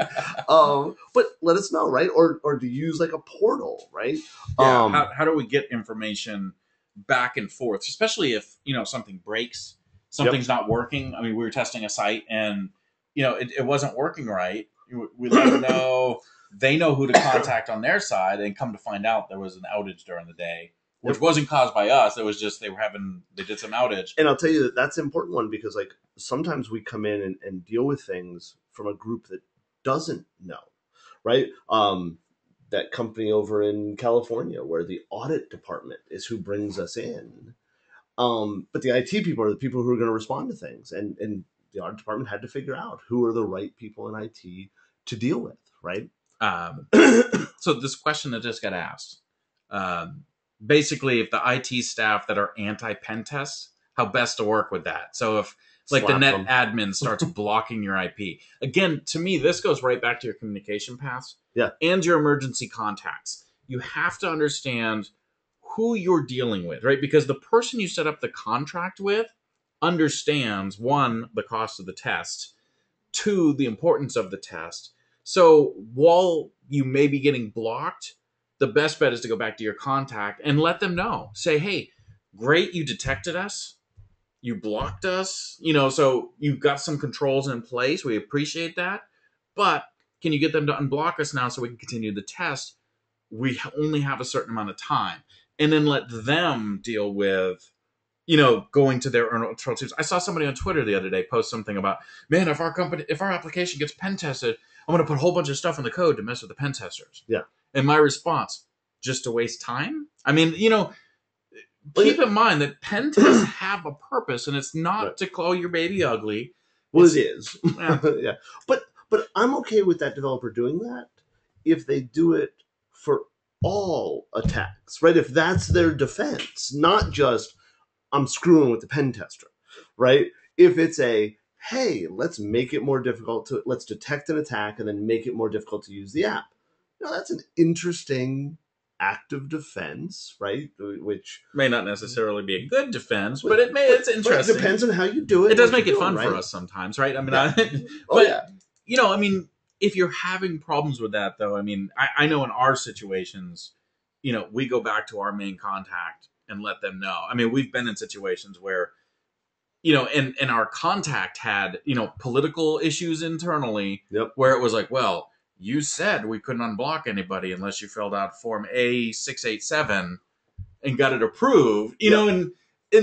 But let us know, right? Or to use like a portal, right? Yeah. How do we get information back and forth, especially if, something breaks, something's not working. I mean, we were testing a site and, it wasn't working right. We let them know. They know who to contact on their side, and come to find out there was an outage during the day, which wasn't caused by us. It was just they did some outage. And I'll tell you that's an important one, because like sometimes we come in and deal with things from a group that doesn't know, right? That company over in California where the audit department is who brings us in. But the IT people are the people who are going to respond to things. And the audit department had to figure out who are the right people in IT to deal with, right? So this question that just got asked, basically, if the IT staff that are anti-pen test, how best to work with that. So if like the net admin starts blocking your IP, again, to me, this goes right back to your communication paths and your emergency contacts. You have to understand who you're dealing with, right? Because the person you set up the contract with understands, one, the cost of the test, two, the importance of the test. So while you may be getting blocked, the best bet is to go back to your contact and let them know. Say, hey, great, you detected us. You blocked us. So you've got some controls in place. We appreciate that. But can you get them to unblock us now so we can continue the test? We only have a certain amount of time. And then let them deal with going to their internal teams. I saw somebody on Twitter the other day post something about, man, if our application gets pen tested, I'm going to put a whole bunch of stuff in the code to mess with the pen testers. Yeah. And my response, just to waste time? I mean, keep in mind that pen tests have a purpose, and it's not to call your baby ugly. Well, it is. Yeah. Yeah. But I'm okay with that developer doing that if they do it for all attacks, right? If that's their defense, not just I'm screwing with the pen tester, right? If it's hey, let's make it more difficult let's detect an attack and then make it more difficult to use the app. That's an interesting act of defense, right? Which may not necessarily be a good defense, but it's interesting. It depends on how you do it. It does make it fun for us sometimes, right? I mean, if you're having problems with that, though, I mean, I know in our situations, we go back to our main contact and let them know. I mean, we've been in situations where, and our contact had, political issues internally where it was like, well, you said we couldn't unblock anybody unless you filled out Form A687 and got it approved, and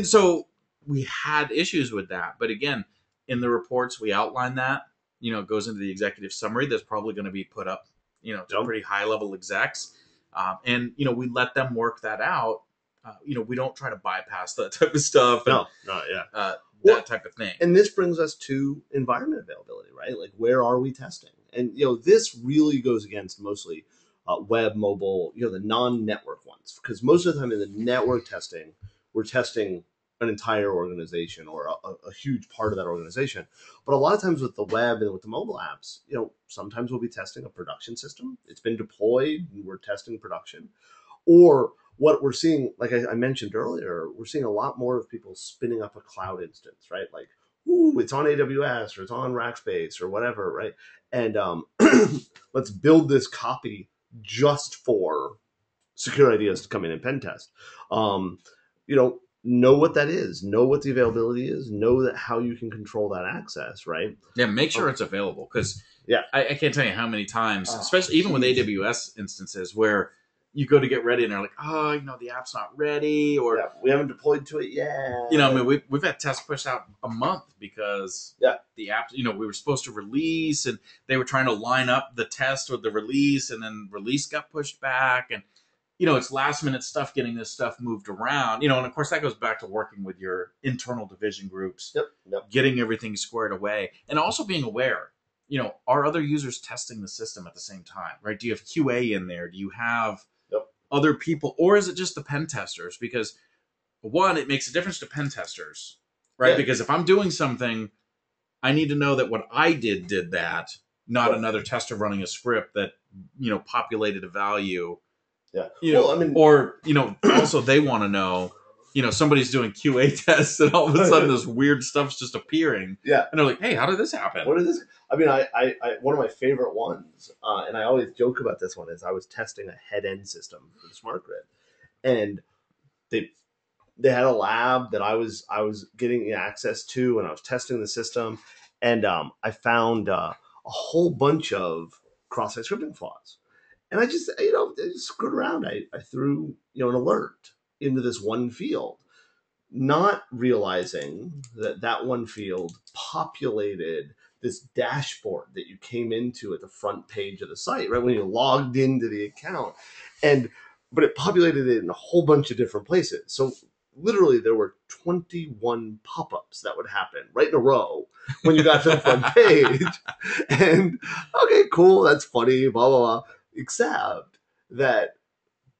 so we had issues with that. But again, in the reports, we outline that, it goes into the executive summary that's probably going to be put up, to pretty high level execs. And, we let them work that out. we don't try to bypass that type of stuff. And, No, yeah. That type of thing. And this brings us to environment availability, right? Like, where are we testing? And, this really goes against mostly web, mobile, the non-network ones. Because most of the time in the network testing, we're testing an entire organization or a huge part of that organization. But a lot of times with the web and with the mobile apps, sometimes we'll be testing a production system. It's been deployed and we're testing production. Or what we're seeing, like I mentioned earlier, we're seeing a lot more of people spinning up a cloud instance, right? Like, ooh, it's on AWS or it's on Rackspace or whatever, right? And let's build this copy just for secure ideas to come in and pen test. Know what that is, know what the availability is, know that how you can control that access, right? Yeah, make sure it's available, because yeah, I can't tell you how many times, especially even with AWS instances, where you go to get ready and they're like, oh, the app's not ready, or we haven't deployed to it yet. I mean, we've had tests pushed out a month because the app, we were supposed to release, and they were trying to line up the test with the release, and then release got pushed back, and it's last minute stuff getting this stuff moved around, and of course that goes back to working with your internal division groups, getting everything squared away, and also being aware, are other users testing the system at the same time, right? Do you have QA in there? Do you have other people, or is it just the pen testers? Because one, it makes a difference to pen testers, right? Because if I'm doing something, I need to know that what I did that, not another tester running a script that, populated a value. Yeah. Or, also they want to know, somebody's doing QA tests and all of a sudden this weird stuff's just appearing. Yeah. And they're like, hey, how did this happen? What is this? I mean, I one of my favorite ones, and I always joke about this one, is I was testing a head-end system for the smart grid. And they had a lab that I was getting access to, and I was testing the system. And I found a whole bunch of cross-site scripting flaws. And I just, I just screwed around. I threw, an alert into this one field, not realizing that one field populated this dashboard that you came into at the front page of the site, right? When you logged into the account. But it populated it in a whole bunch of different places. So literally there were 21 pop-ups that would happen right in a row when you got to the front page. And okay, cool, that's funny, blah, blah, blah. Except that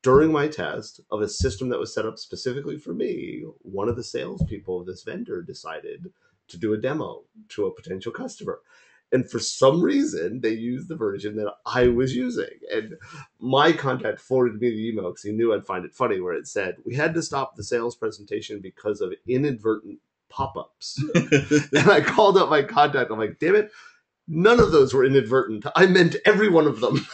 during my test of a system that was set up specifically for me, one of the salespeople of this vendor decided to do a demo to a potential customer. And for some reason, they used the version that I was using. And my contact forwarded me the email because he knew I'd find it funny, where it said, we had to stop the sales presentation because of inadvertent pop-ups. And I called up my contact. I'm like, damn it. None of those were inadvertent. I meant every one of them,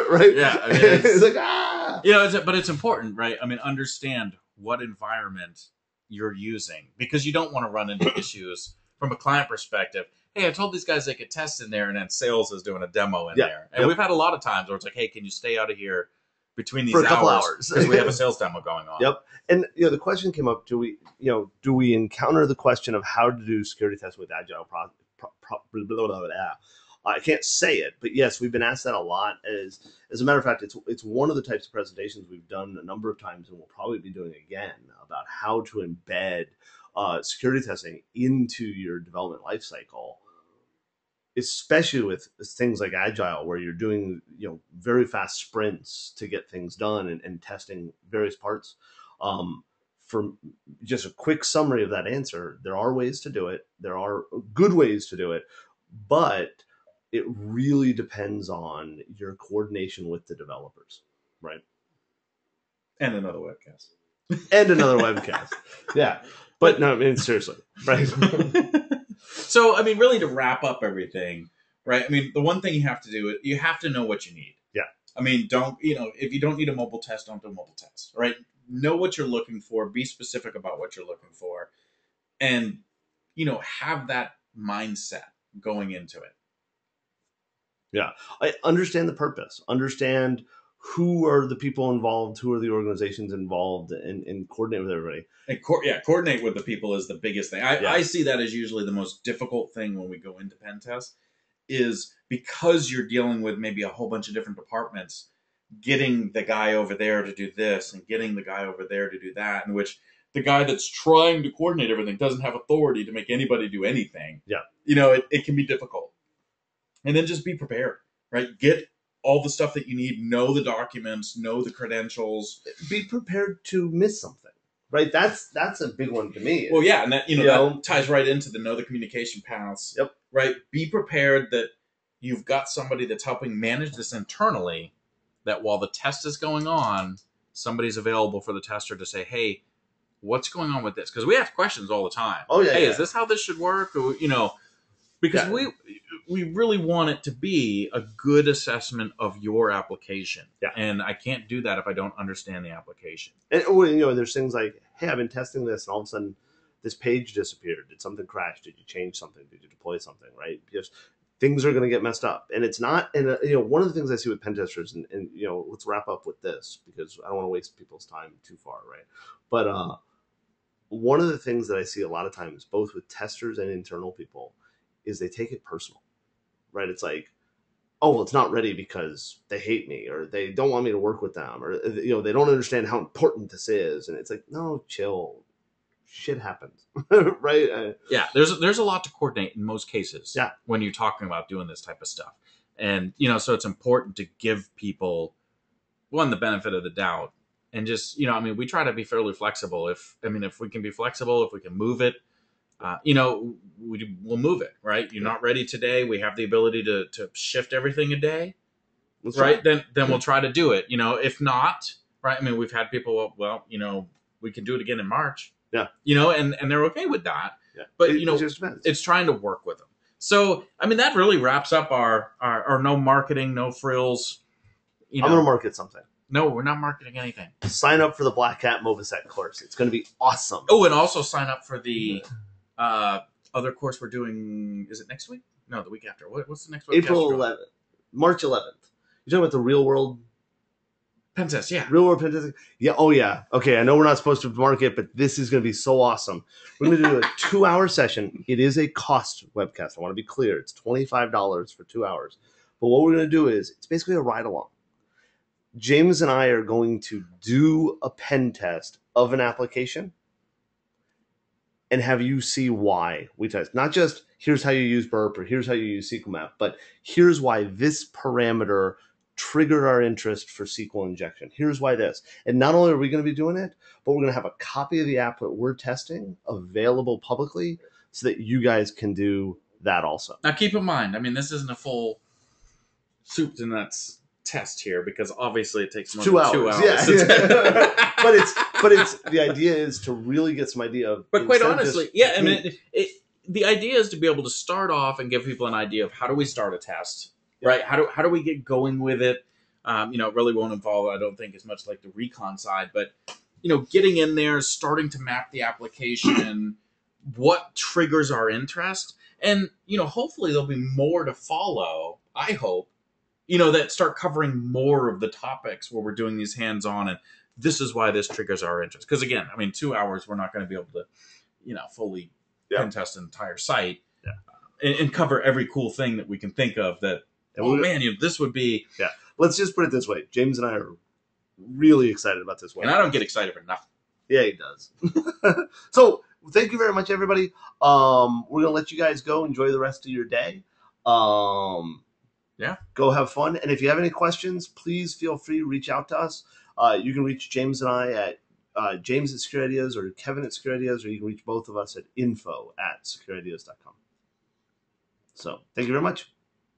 right? Yeah, I mean, it's like, but it's important, right? I mean, understand what environment you're using, because you don't want to run into issues from a client perspective. Hey, I told these guys they could test in there, and then sales is doing a demo in there. And we've had a lot of times where it's like, hey, can you stay out of here between these for a couple hours because we have a sales demo going on? Yep. And the question came up: do we encounter the question of how to do security tests with agile I can't say it, but yes, we've been asked that a lot. As a matter of fact, it's one of the types of presentations we've done a number of times, and we'll probably be doing again, about how to embed security testing into your development lifecycle, especially with things like agile, where you're doing very fast sprints to get things done and testing various parts. For just a quick summary of that answer, there are ways to do it. There are good ways to do it, but it really depends on your coordination with the developers, right? And another webcast. Yeah. But no, I mean, seriously, right? So, I mean, really to wrap up everything, right? I mean, the one thing you have to do, you have to know what you need. Yeah. I mean, if you don't need a mobile test, don't do a mobile test, right? Know what you're looking for, be specific about what you're looking for, and, have that mindset going into it. Yeah. I understand the purpose, understand who are the people involved, who are the organizations involved, and coordinate with everybody. And coordinate with the people is the biggest thing. I see that as usually the most difficult thing when we go into pen test, is because you're dealing with maybe a whole bunch of different departments. getting the guy over there to do this and getting the guy over there to do that, in which the guy that's trying to coordinate everything doesn't have authority to make anybody do anything. Yeah. It can be difficult. And then just be prepared, right? Get all the stuff that you need, know the documents, know the credentials. Be prepared to miss something, right? That's a big one to me. Well, yeah, and that that ties right into the know the communication paths. Yep. Right. Be prepared that you've got somebody that's helping manage this internally. That while the test is going on, somebody's available for the tester to say, "Hey, what's going on with this?" Because we ask questions all the time. Oh yeah. Hey, yeah. is this how this should work? Or, because we really want it to be a good assessment of your application. Yeah. And I can't do that if I don't understand the application. And there's things like, hey, I've been testing this, and all of a sudden, this page disappeared. Did something crash? Did you change something? Did you deploy something? Right? Because things are going to get messed up, and it's not. And one of the things I see with pen testers, and let's wrap up with this because I don't want to waste people's time too far, right? But one of the things that I see a lot of times, both with testers and internal people, is they take it personal, right? It's like, oh, well, it's not ready because they hate me, or they don't want me to work with them, or they don't understand how important this is, and it's like, no, chill. Shit happens, right? Yeah, there's a lot to coordinate in most cases. Yeah. When you're talking about doing this type of stuff, and so it's important to give people the benefit of the doubt, and just we try to be fairly flexible. If we can be flexible, if we can move it, we'll move it. Right? You're not ready today. We have the ability to shift everything a day. That's right? Then we'll try to do it. If not, right? We've had people. Well, we can do it again in March. Yeah. And they're okay with that. Yeah. But, it just depends. It's trying to work with them. So, that really wraps up our no marketing, no frills. I'm going to market something. No, we're not marketing anything. Sign up for the Black Hat Movasec course. It's going to be awesome. Oh, and also sign up for the other course we're doing. Is it next week? No, the week after. What's the next week? April 11th. March 11th. You're talking about the real world pen test, yeah. Real world pen testing? Yeah, oh yeah. Okay, I know we're not supposed to market, but this is going to be so awesome. We're going to do a 2-hour session. It is a cost webcast. I want to be clear. It's $25 for 2 hours. But what we're going to do is, it's basically a ride-along. James and I are going to do a pen test of an application and have you see why we test. Not just, here's how you use Burp or here's how you use SQL Map, but here's why this parameter triggered our interest for SQL injection. Here's why this. And not only are we going to be doing it, but we're going to have a copy of the app that we're testing available publicly so that you guys can do that also. Now keep in mind, this isn't a full soup to nuts test here because obviously it takes more 2 than hours. 2 hours. Yeah. but it's the idea is to really get some idea of. But quite honestly, the idea is to be able to start off and give people an idea of how do we start a test. Right? How do we get going with it? It really won't involve, I don't think, as much like the recon side, but getting in there, starting to map the application, what triggers our interest, and hopefully there'll be more to follow. I hope, that start covering more of the topics where we're doing these hands-on, and this is why this triggers our interest. Because again, 2 hours, we're not going to be able to, fully pen test an entire site and cover every cool thing that we can think of that. And this would be... Yeah. Let's just put it this way. James and I are really excited about this one. And I don't get excited for nothing. Yeah, he does. So, thank you very much, everybody. We're going to let you guys go. Enjoy the rest of your day. Yeah. Go have fun. And if you have any questions, please feel free to reach out to us. You can reach James and I at James at Secure Ideas or Kevin at Secure Ideas, or you can reach both of us at info@secureideas.com. So, thank you very much.